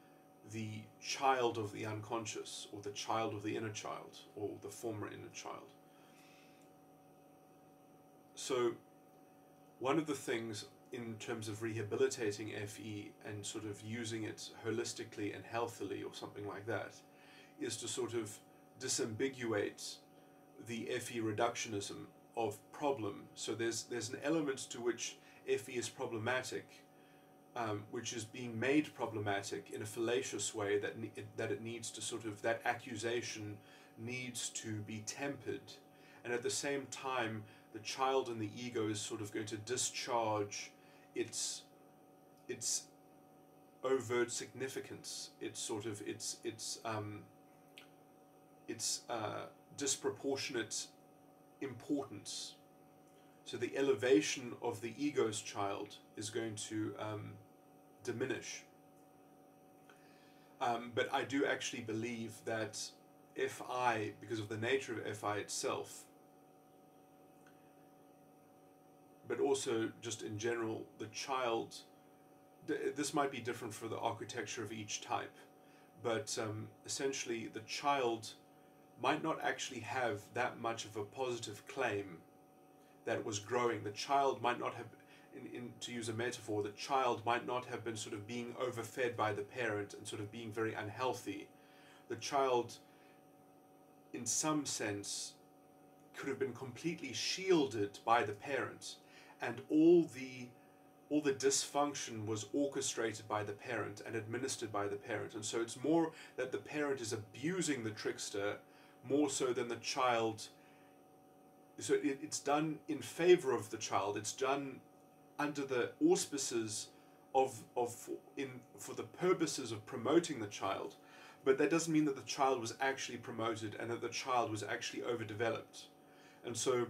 the child of the unconscious, or the child of the inner child, or the former inner child. So one of the things in terms of rehabilitating FE and sort of using it holistically and healthily or something like that is to sort of disambiguate the FE reductionism of problem. So there's an element to which FE is problematic, which is being made problematic in a fallacious way, that it needs to sort of, that accusation needs to be tempered, and at the same time the child and the ego is sort of going to discharge its overt significance, its sort of its disproportionate importance. So the elevation of the ego's child is going to diminish. But I do actually believe that FI, because of the nature of FI itself, but also just in general, the child, this might be different for the architecture of each type, but essentially the child might not actually have that much of a positive claim that was growing. The child might not have, to use a metaphor, the child might not have been sort of being overfed by the parent and sort of being very unhealthy. The child, in some sense, could have been completely shielded by the parent, and all the dysfunction was orchestrated by the parent and administered by the parent. And so it's more that the parent is abusing the trickster more so than the child. So it's done in favor of the child. It's done under the auspices for the purposes of promoting the child, but that doesn't mean that the child was actually promoted and that the child was actually overdeveloped. And so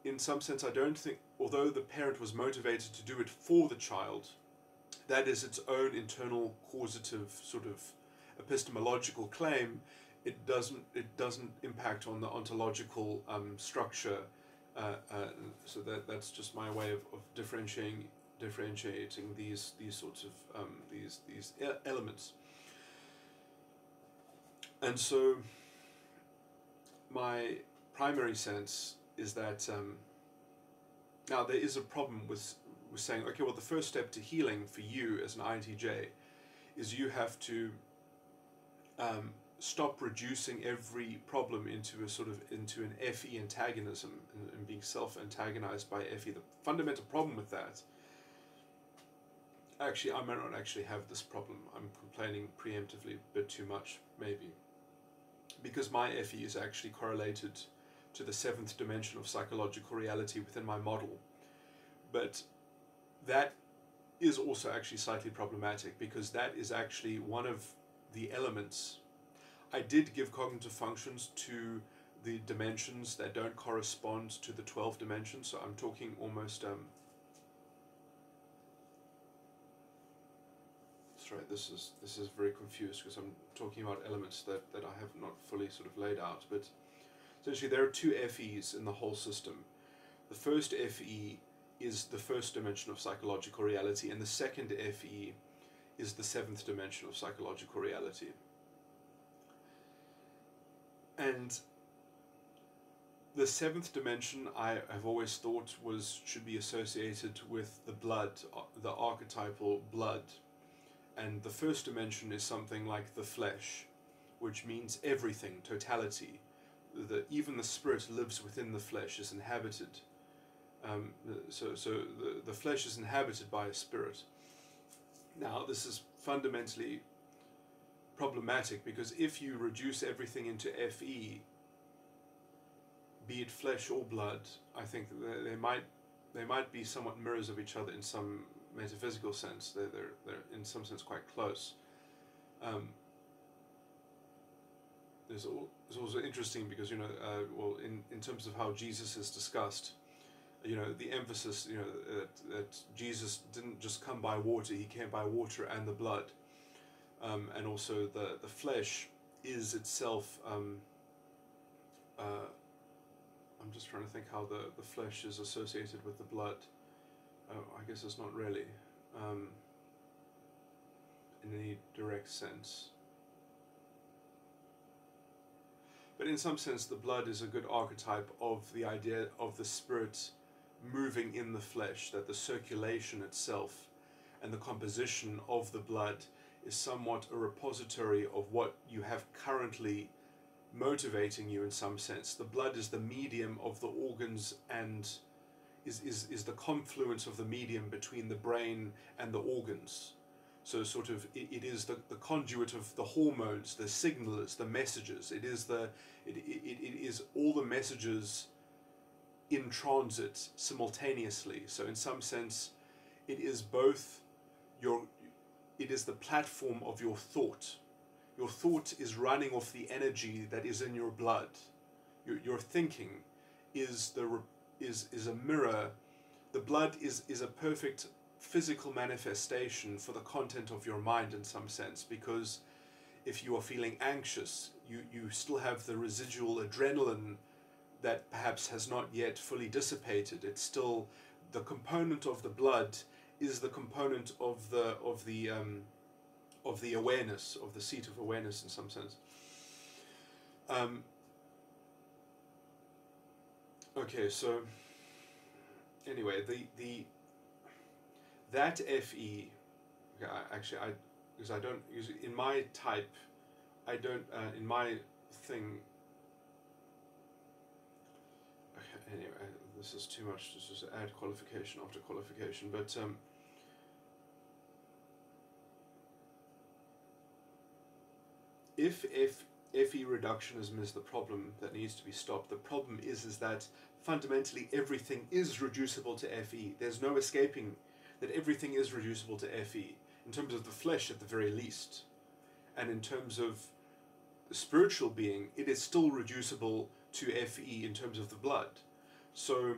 in some sense, I don't think, although the parent was motivated to do it for the child, that is its own internal causative sort of epistemological claim, it doesn't impact on the ontological structure. So that's just my way of differentiating these sorts of these elements. And so my primary sense is that now there is a problem with saying, okay, well, the first step to healing for you as an INTJ is you have to stop reducing every problem into an FE antagonism and being self-antagonized by FE. The fundamental problem with that, actually, I might not actually have this problem. I'm complaining preemptively a bit too much, maybe, because my FE is actually correlated to the 7th dimension of psychological reality within my model. But that is also actually slightly problematic, because that is actually one of the elements. I did give cognitive functions to the dimensions that don't correspond to the 12 dimensions, so I'm talking almost sorry, this is very confused because I'm talking about elements that I have not fully sort of laid out. But essentially there are 2 FEs in the whole system. The first FE is the 1st dimension of psychological reality, and the second FE is the 7th dimension of psychological reality. And the 7th dimension I've always thought should be associated with the blood, the archetypal blood. And the 1st dimension is something like the flesh, which means everything, totality. Even the spirit lives within the flesh, is inhabited. So the flesh is inhabited by a spirit. Now, this is fundamentally problematic, because if you reduce everything into FE, be it flesh or blood, I think that they might be somewhat mirrors of each other in some metaphysical sense. They're in some sense quite close. It's also interesting because, well, in terms of how Jesus is discussed, the emphasis, that Jesus didn't just come by water, he came by water and the blood. And also the flesh is itself, I'm just trying to think how the flesh is associated with the blood. I guess it's not really, in any direct sense. But in some sense, the blood is a good archetype of the idea of the spirit moving in the flesh, that the circulation itself and the composition of the blood is somewhat a repository of what you have currently motivating you in some sense. The blood is the medium of the organs and is the confluence of the medium between the brain and the organs. So sort of it is the conduit of the hormones, the signalers, the messages. It is all the messages in transit simultaneously. So in some sense, it is both it is the platform of your thought. Your thought is running off the energy that is in your blood. Your thinking is a mirror. The blood is a perfect physical manifestation for the content of your mind in some sense, because if you are feeling anxious, you still have the residual adrenaline that perhaps has not yet fully dissipated. It's still the component of the blood is the component of the awareness, of the seat of awareness in some sense. Okay, so anyway, that FE, okay, because I don't use it in my type, I don't in my thing. Okay, anyway, this is too much to just add qualification after qualification, but if FE reductionism is the problem that needs to be stopped, the problem is that fundamentally everything is reducible to FE. There's no escaping that everything is reducible to FE, in terms of the flesh at the very least. And in terms of the spiritual being, it is still reducible to FE in terms of the blood. So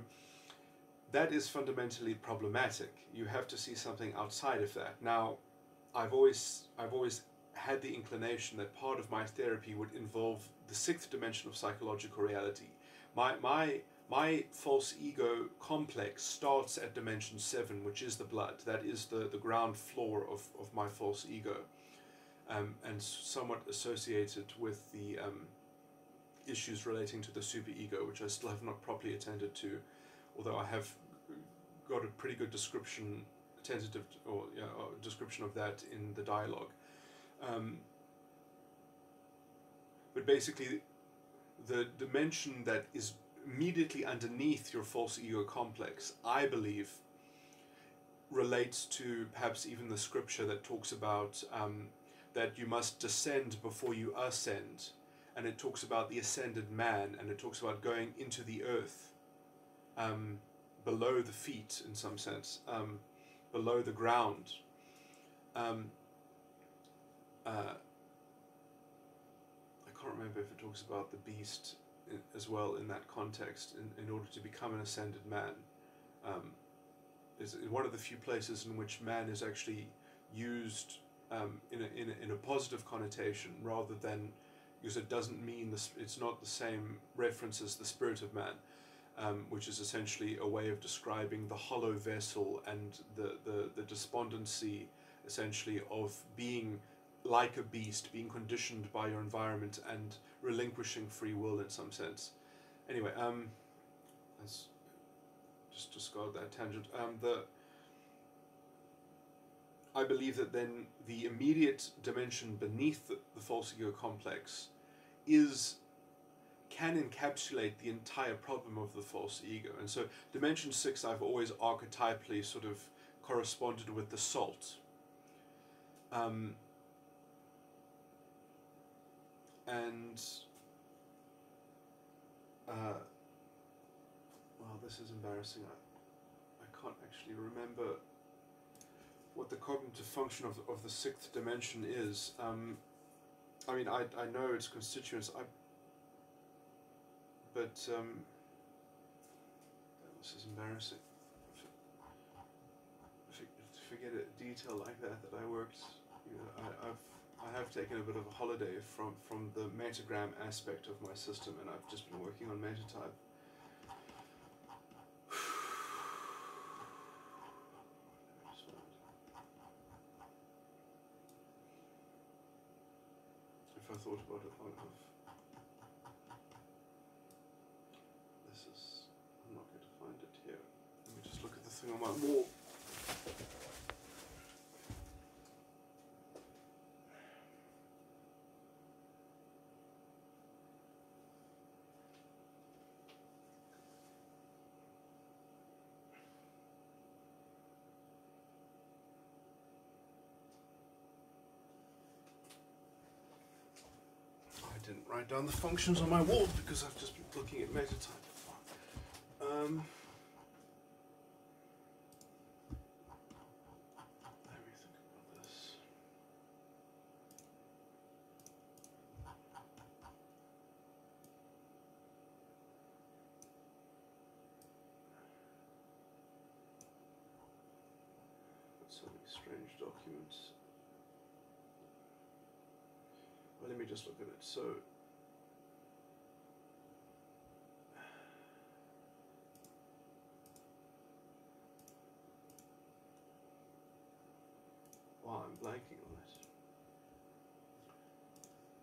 that is fundamentally problematic. You have to see something outside of that. Now, I've always had the inclination that part of my therapy would involve the sixth dimension of psychological reality. My false ego complex starts at dimension 7, which is the blood. That is the ground floor of my false ego, and somewhat associated with the issues relating to the superego, which I still have not properly attended to, although I have got a pretty good description, description of that in the dialogue. But basically, the dimension that is immediately underneath your false ego complex, I believe, relates to perhaps even the scripture that talks about that you must descend before you ascend, and it talks about the ascended man, and it talks about going into the earth, below the feet in some sense, below the ground. I can't remember if it talks about the beast as well in that context, in order to become an ascended man. Is one of the few places in which man is actually used in a positive connotation, rather than, because it doesn't mean it's not the same reference as the spirit of man, which is essentially a way of describing the hollow vessel and the despondency, essentially, of being like a beast, being conditioned by your environment and relinquishing free will in some sense. Anyway, let's just discard that tangent. I believe that then the immediate dimension beneath the false ego complex can encapsulate the entire problem of the false ego. And so dimension 6 I've always archetypally sort of corresponded with the salt. Well, this is embarrassing. I can't actually remember what the cognitive function of the sixth dimension is. I mean, I know its constituents, but that was this is embarrassing. Forget a detail like that I worked. You know, I have taken a bit of a holiday from the metagram aspect of my system, and I've just been working on metatype. If I thought about it long enough, I'm not going to find it here. Let me just look at the thing on my wall. I didn't write down the functions on my wall because I've just been looking at metatype. Let me think about this. So many strange documents. Well, let me just look at it. So wow, I'm blanking on it.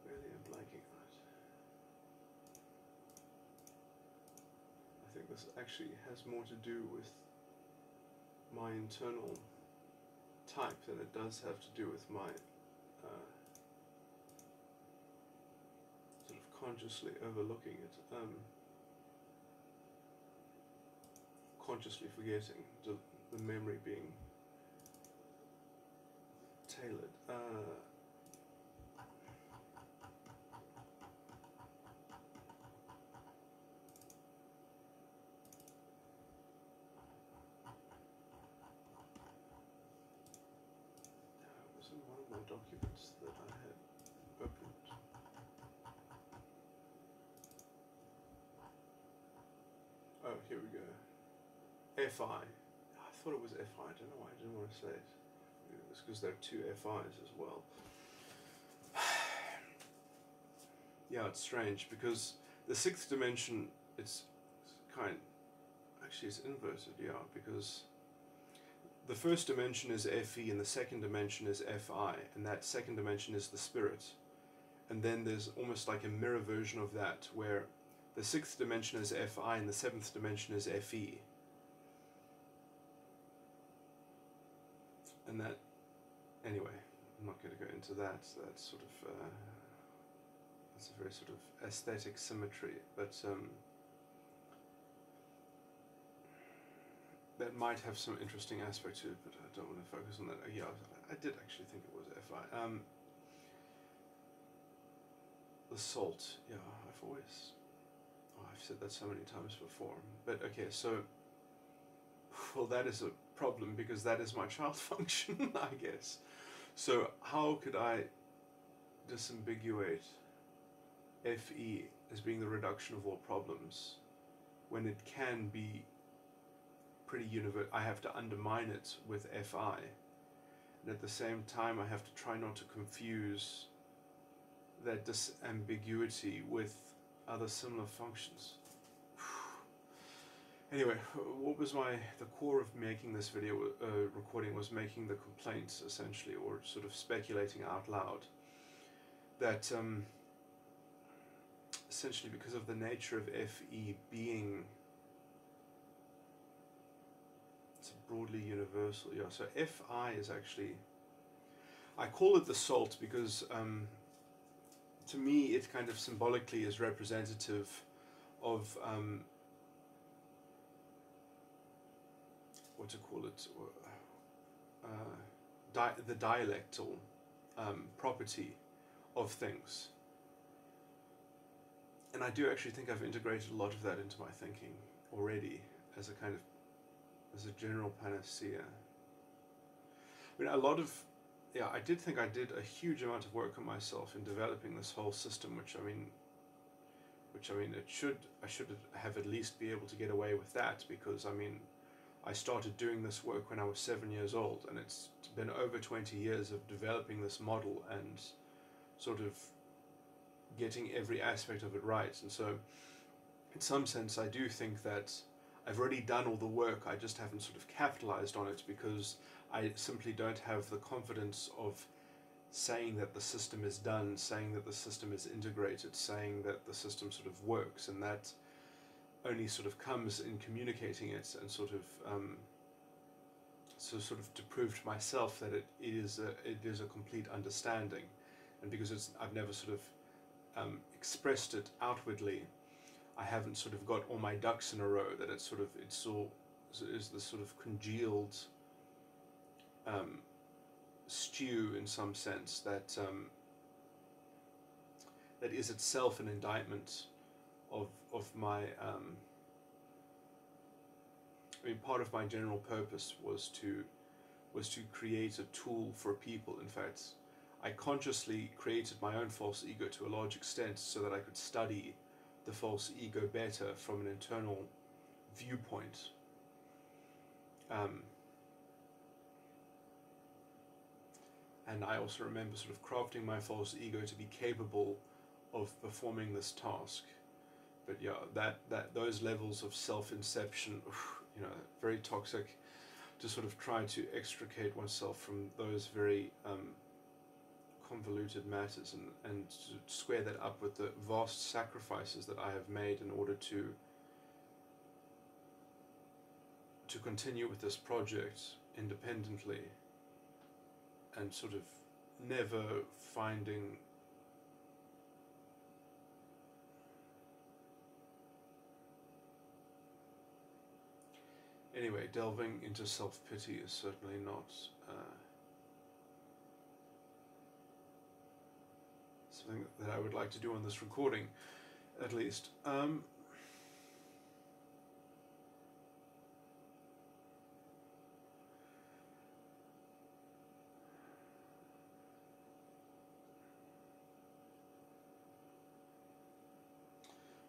Really, I'm blanking on it. I think this actually has more to do with my internal type than it does have to do with my sort of consciously overlooking it, consciously forgetting, the memory being tailored. Was in one of my documents that I had opened. Oh, here we go. FI. I thought it was FI. I don't know why I didn't want to say it. It's because there are two FIs as well. Yeah, it's strange because the sixth dimension, it's inverted, yeah, because the first dimension is FE and the second dimension is FI, and that second dimension is the spirit. And then there's almost like a mirror version of that where the sixth dimension is FI and the seventh dimension is FE. And that, anyway, I'm not going to go into that. That's sort of, that's a very sort of aesthetic symmetry, but that might have some interesting aspect to it, but I don't want to focus on that. Yeah, I did actually think it was FI. The salt, yeah, I've said that so many times before. But okay, so, well, that is a problem because that is my child function, I guess. So how could I disambiguate FE as being the reduction of all problems when it can be pretty universal? I have to undermine it with FI, and at the same time I have to try not to confuse that disambiguity with other similar functions. Anyway, what was the core of making this video recording was making the complaint, essentially, or sort of speculating out loud, that essentially because of the nature of FE being, it's broadly universal, yeah, so FI is actually, I call it the salt because to me it kind of symbolically is representative of what to call it, the dialectal property of things. And I do actually think I've integrated a lot of that into my thinking already as a kind of, as a general panacea. I mean, I did think I did a huge amount of work on myself in developing this whole system, which which I mean, I should have at least be able to get away with that, because I mean, I started doing this work when I was 7 years old, and it's been over 20 years of developing this model and sort of getting every aspect of it right. And so in some sense I do think that I've already done all the work, I just haven't sort of capitalized on it, because I simply don't have the confidence of saying that the system is done, saying that the system is integrated, saying that the system sort of works, and that only sort of comes in communicating it and sort of to prove to myself that it is a complete understanding. And because I've never sort of expressed it outwardly, I haven't sort of got all my ducks in a row, that it's all is this sort of congealed stew in some sense that that is itself an indictment of my I mean, part of my general purpose was to create a tool for people. In fact, I consciously created my own false ego to a large extent so that I could study the false ego better from an internal viewpoint. And I also remember sort of crafting my false ego to be capable of performing this task. But yeah, that those levels of self-inception, you know, very toxic, to sort of try to extricate oneself from those very convoluted matters, and to square that up with the vast sacrifices that I have made in order to continue with this project independently, and sort of never finding anyway, delving into self-pity is certainly not something that I would like to do on this recording, at least.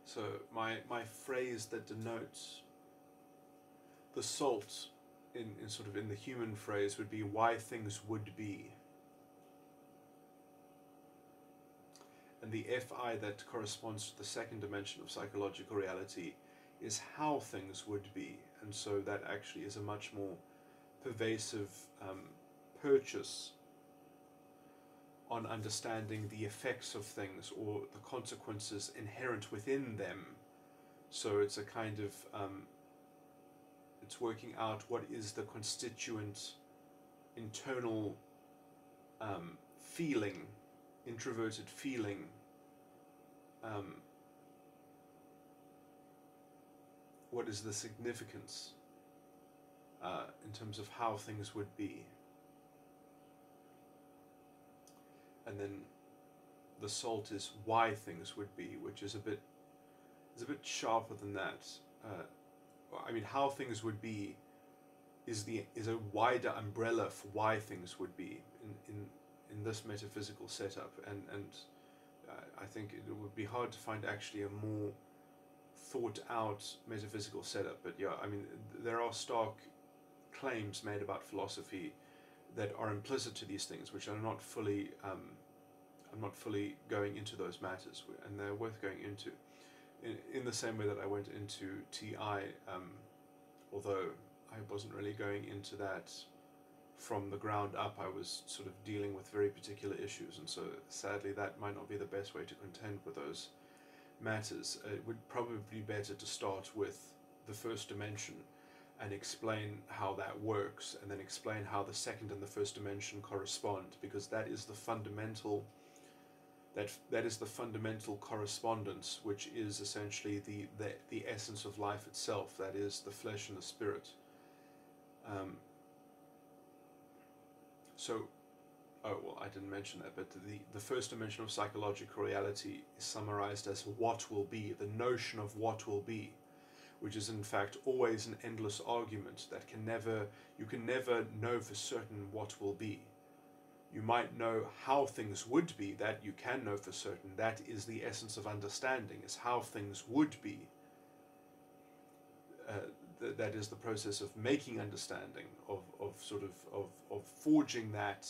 So my phrase that denotes the salt in sort of in the human phrase would be why things would be. And the FI that corresponds to the second dimension of psychological reality is how things would be. And so that actually is a much more pervasive purchase on understanding the effects of things, or the consequences inherent within them. So it's a kind of it's working out what is the constituent internal feeling, introverted feeling, what is the significance in terms of how things would be. And then the salt is why things would be, which is a bit sharper than that. I mean, how things would be is a wider umbrella for why things would be in this metaphysical setup, and I think it would be hard to find actually a more thought out metaphysical setup. But yeah, I mean, there are stark claims made about philosophy that are implicit to these things, which are not fully I'm not fully going into those matters, and they're worth going into in the same way that I went into TI, although I wasn't really going into that from the ground up. I was sort of dealing with very particular issues, and so sadly that might not be the best way to contend with those matters. It would probably be better to start with the first dimension and explain how that works, and then explain how the second and the first dimension correspond, because that is the fundamental correspondence, which is essentially the essence of life itself. That is the flesh and the spirit. I didn't mention that, but the first dimension of psychological reality is summarized as what will be, the notion of what will be, which is in fact always an endless argument that you can never know for certain what will be. You might know how things would be, that you can know for certain. That is the essence of understanding, is how things would be. That is the process of making understanding, of forging that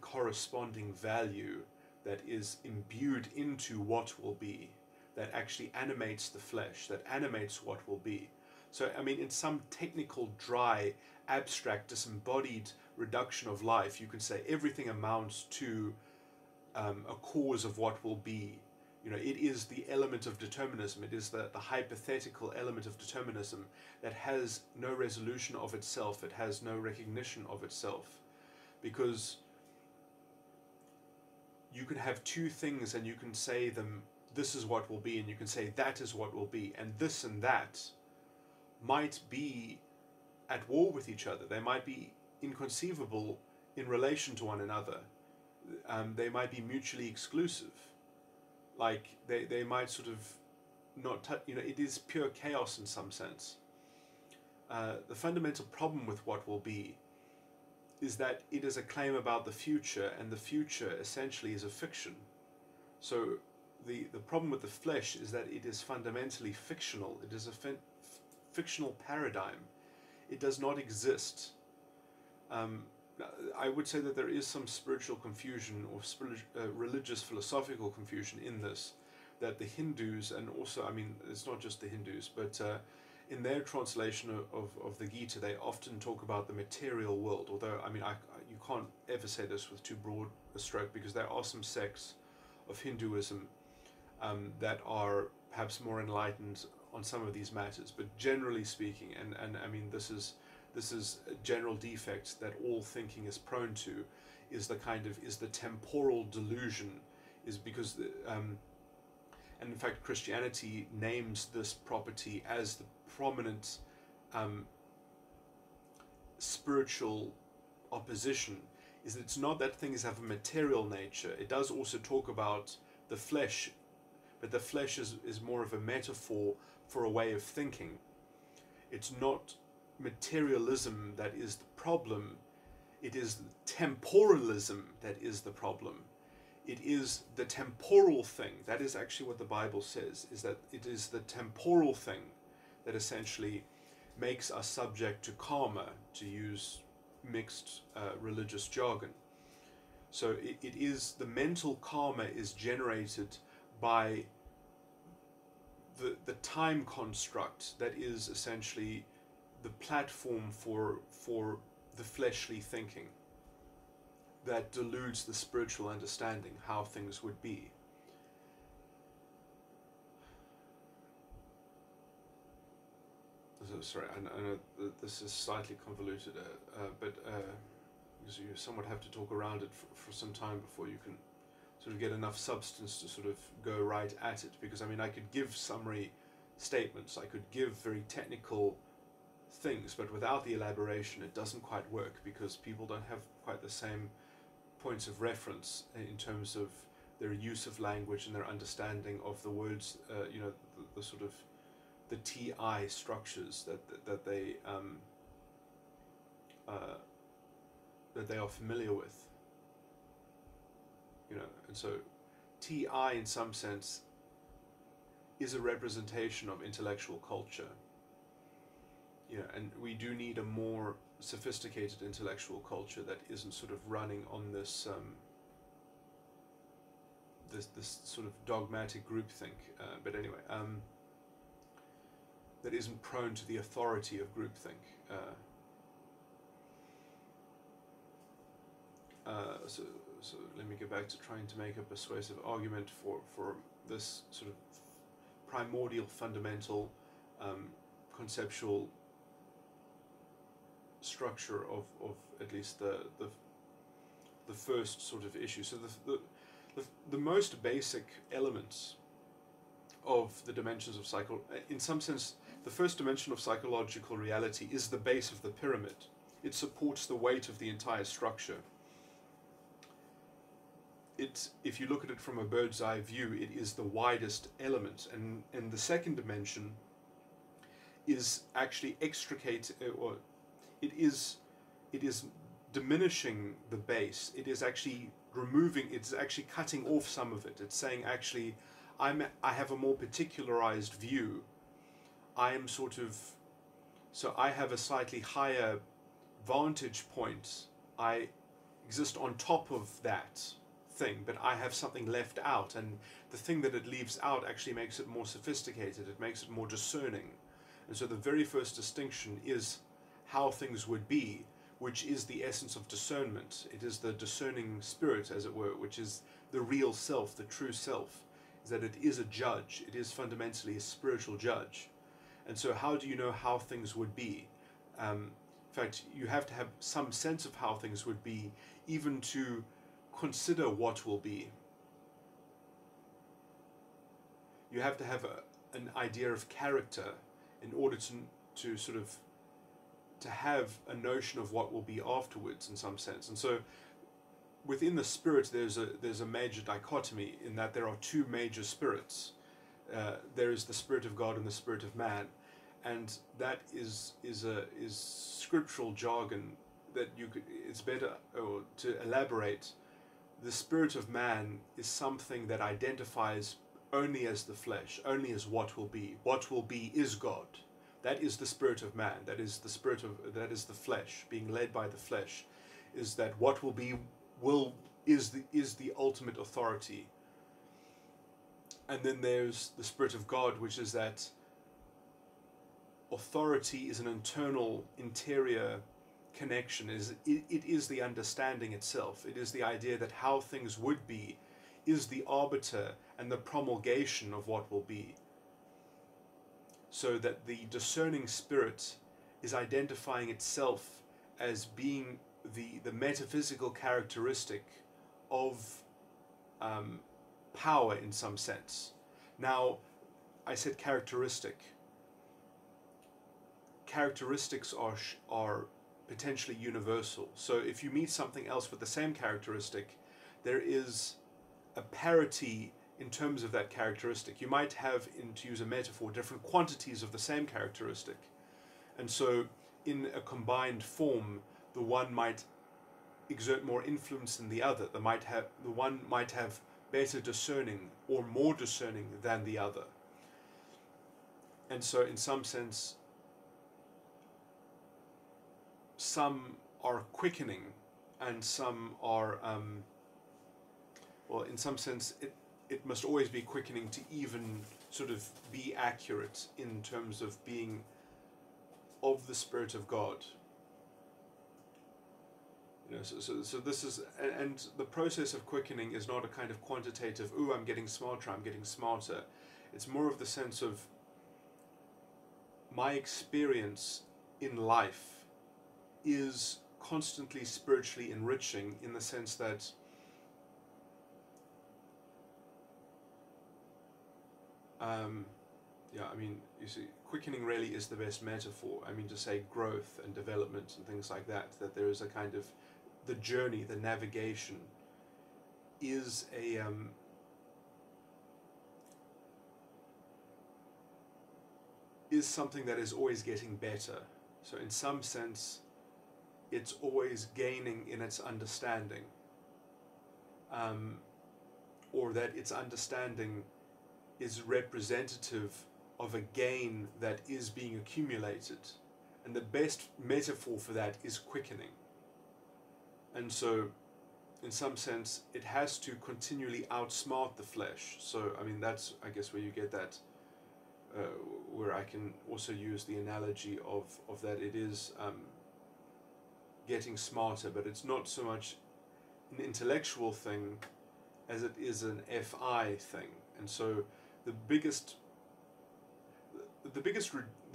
corresponding value that is imbued into what will be, that actually animates the flesh, that animates what will be. So, I mean, in some technical, dry, abstract, disembodied reduction of life, you can say everything amounts to a cause of what will be. You know, it is the element of determinism. It is the hypothetical element of determinism that has no resolution of itself. It has no recognition of itself. Because you can have two things and you can say them, this is what will be, and you can say that is what will be, and this and that might be at war with each other. They might be inconceivable in relation to one another. They might be mutually exclusive. Like they might sort of not it is pure chaos in some sense. The fundamental problem with what will be is that it is a claim about the future, and the future essentially is a fiction. So the problem with the flesh is that it is fundamentally fictional. It is a fictional paradigm. It does not exist. I would say that there is some spiritual confusion or religious philosophical confusion in this, that the Hindus, and also, I mean, it's not just the Hindus, but in their translation of the Gita, they often talk about the material world, although, I mean, you can't ever say this with too broad a stroke, because there are some sects of Hinduism that are perhaps more enlightened on some of these matters, but generally speaking, and I mean, this is a general defect that all thinking is prone to, is the temporal delusion, is because and in fact Christianity names this property as the prominent spiritual opposition, is that it's not that things have a material nature. It does also talk about the flesh, but the flesh is more of a metaphor for a way of thinking. It's not materialism that is the problem. It is temporalism that is the problem. It is the temporal thing. That is actually what the Bible says, is that it is the temporal thing that essentially makes us subject to karma, to use mixed religious jargon. So it is, the mental karma is generated by the time construct that is essentially the platform for the fleshly thinking that deludes the spiritual understanding, how things would be. So, sorry, I know that this is slightly convoluted, but because you somewhat have to talk around it for some time before you can sort of get enough substance to sort of go right at it. Because I mean, I could give summary statements, I could give very technical things, but without the elaboration it doesn't quite work, because people don't have quite the same points of reference in terms of their use of language and their understanding of the words, the sort of the TI structures that they are familiar with, and so TI in some sense is a representation of intellectual culture. And we do need a more sophisticated intellectual culture that isn't sort of running on this this sort of dogmatic groupthink. But anyway, that isn't prone to the authority of groupthink. So let me get back to trying to make a persuasive argument for this sort of primordial, fundamental, conceptual structure of at least the first sort of issue. So the most basic elements of the dimensions of in some sense, the first dimension of psychological reality is the base of the pyramid. It supports the weight of the entire structure. If you look at it from a bird's eye view, it is the widest element, and the second dimension is actually it is diminishing the base. It is actually removing, it's actually cutting off some of it. It's saying, actually, I have a more particularized view. I am sort of, so I have a slightly higher vantage point. I exist on top of that thing, but I have something left out, and the thing that it leaves out actually makes it more sophisticated, it makes it more discerning. And so the very first distinction is how things would be, which is the essence of discernment. It is the discerning spirit, as it were, which is the real self, the true self, is that it is a judge. It is fundamentally a spiritual judge. And so how do you know how things would be? In fact, you have to have some sense of how things would be, even to consider what will be. You have to have an idea of character in order to sort of to have a notion of what will be afterwards, in some sense. And so within the spirit there's a major dichotomy, in that there are two major spirits. There is the spirit of God and the spirit of man, and that is scriptural jargon that you could, it's better to elaborate. The spirit of man is something that identifies only as the flesh, only as what will be. What will be is God. That is the spirit of man. That is the spirit of, that is the flesh, being led by the flesh. Is that what will be is the ultimate authority. And then there's the spirit of God, which is that authority is an internal, interior connection. It is the understanding itself. It is the idea that how things would be is the arbiter and the promulgation of what will be. So that the discerning spirit is identifying itself as being the metaphysical characteristic of power, in some sense. Now, I said characteristic. Characteristics are potentially universal. So if you meet something else with the same characteristic, there is a parity in terms of that characteristic. You might have, to use a metaphor, different quantities of the same characteristic. And so in a combined form, the one might exert more influence than the other. The one might have better discerning or more discerning than the other. And so in some sense, some are quickening and some are, well, in some sense, it must always be quickening to even sort of be accurate in terms of being of the Spirit of God. You know, so this is, and the process of quickening is not a kind of quantitative, ooh, I'm getting smarter, I'm getting smarter. It's more of the sense of my experience in life is constantly spiritually enriching, in the sense that yeah, I mean, you see, quickening really is the best metaphor. I mean, to say growth and development and things like that, that there is a kind of, the journey, the navigation is a is something that is always getting better. So in some sense, it's always gaining in its understanding, or that its understanding is representative of a gain that is being accumulated. And the best metaphor for that is quickening. And so, in some sense, it has to continually outsmart the flesh. So, I mean, that's, I guess, where you get that, where I can also use the analogy of that it is getting smarter, but it's not so much an intellectual thing as it is an FI thing. And so the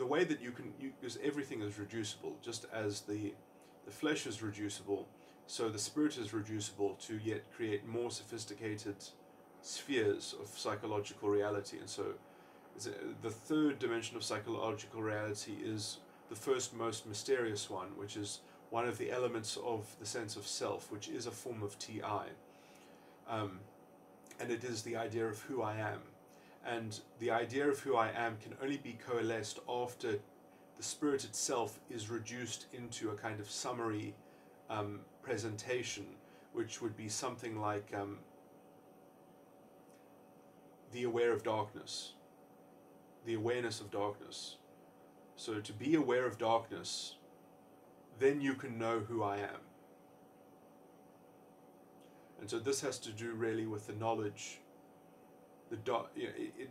way that you can, because everything is reducible, just as the flesh is reducible, so the spirit is reducible to yet create more sophisticated spheres of psychological reality. And so the third dimension of psychological reality is the first most mysterious one, which is one of the elements of the sense of self, which is a form of TI. And it is the idea of who I am. And the idea of who I am can only be coalesced after the spirit itself is reduced into a kind of summary presentation, which would be something like the aware of darkness, the awareness of darkness. So to be aware of darkness, then you can know who I am. And so this has to do really with the knowledge.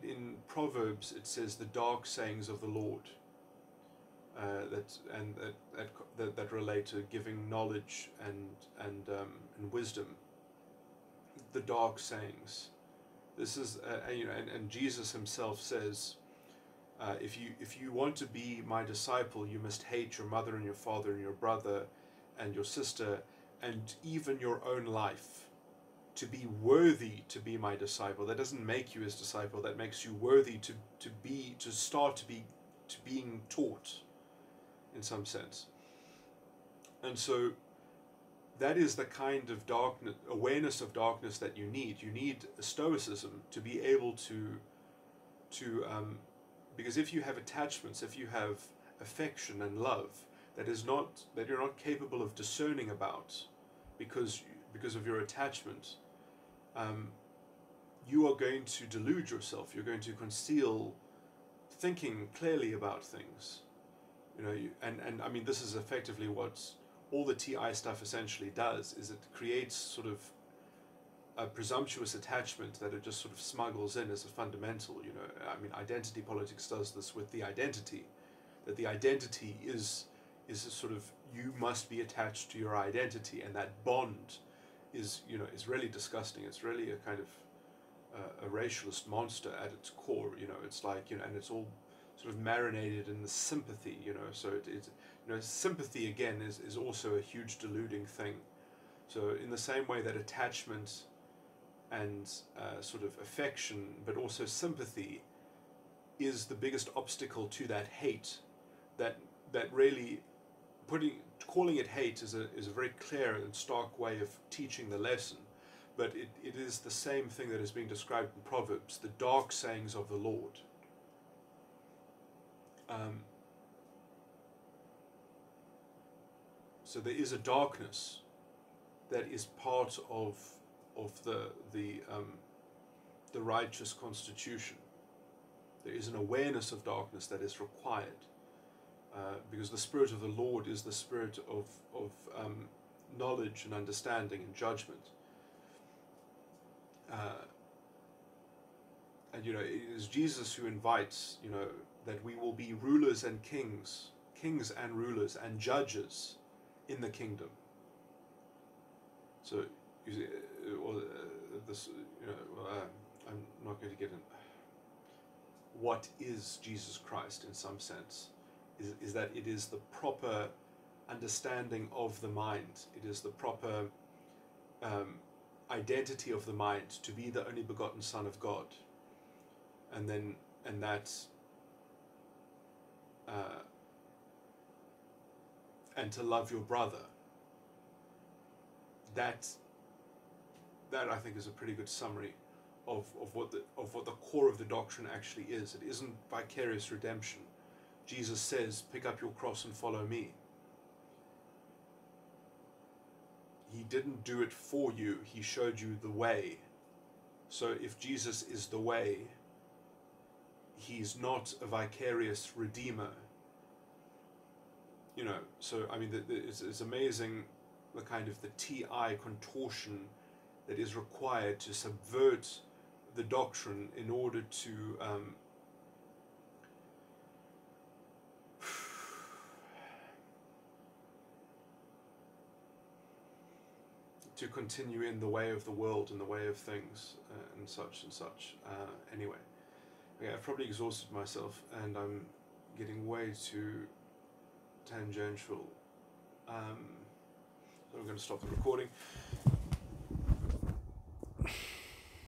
In Proverbs it says the dark sayings of the Lord, that relate to giving knowledge and wisdom. The dark sayings. This is and Jesus himself says, if you want to be my disciple, you must hate your mother and your father and your brother and your sister and even your own life, to be worthy to be my disciple. That doesn't make you his disciple, that makes you worthy to being taught in some sense. And so that is the kind of darkness, awareness of darkness that you need. You need a stoicism to be able to because if you have attachments, if you have affection and love that you're not capable of discerning about because of your attachment, you are going to delude yourself. You're going to conceal thinking clearly about things. And I mean, this is effectively what all the TI stuff essentially does, is it creates sort of a presumptuous attachment that it just sort of smuggles in as a fundamental. I mean, identity politics does this with the identity, that the identity is a sort of, you must be attached to your identity, and that bond is really disgusting. It's really a kind of a racialist monster at its core. It's like, and it's all sort of marinated in the sympathy. So sympathy again is also a huge deluding thing. So in the same way that attachment and sort of affection, but also sympathy, is the biggest obstacle to that hate, that really calling it hate is a very clear and stark way of teaching the lesson. But it is the same thing that is being described in Proverbs, the dark sayings of the Lord. So there is a darkness that is part of the righteous constitution. There is an awareness of darkness that is required, because the Spirit of the Lord is the Spirit of knowledge and understanding and judgment. And it is Jesus who invites, that we will be rulers and kings and rulers and judges in the kingdom. So, I'm not going to get in. What is Jesus Christ in some sense? Is that it is the proper understanding of the mind. It is the proper identity of the mind to be the only begotten Son of God, and to love your brother. That I think is a pretty good summary of what the core of the doctrine actually is. It isn't vicarious redemption. Jesus says, "Pick up your cross and follow me." He didn't do it for you, he showed you the way. So if Jesus is the way, he's not a vicarious redeemer. So I mean, it's amazing the kind of the TI contortion that is required to subvert the doctrine in order to continue in the way of the world and the way of things, and such. Anyway, okay, I've probably exhausted myself and I'm getting way too tangential. So I'm going to stop the recording.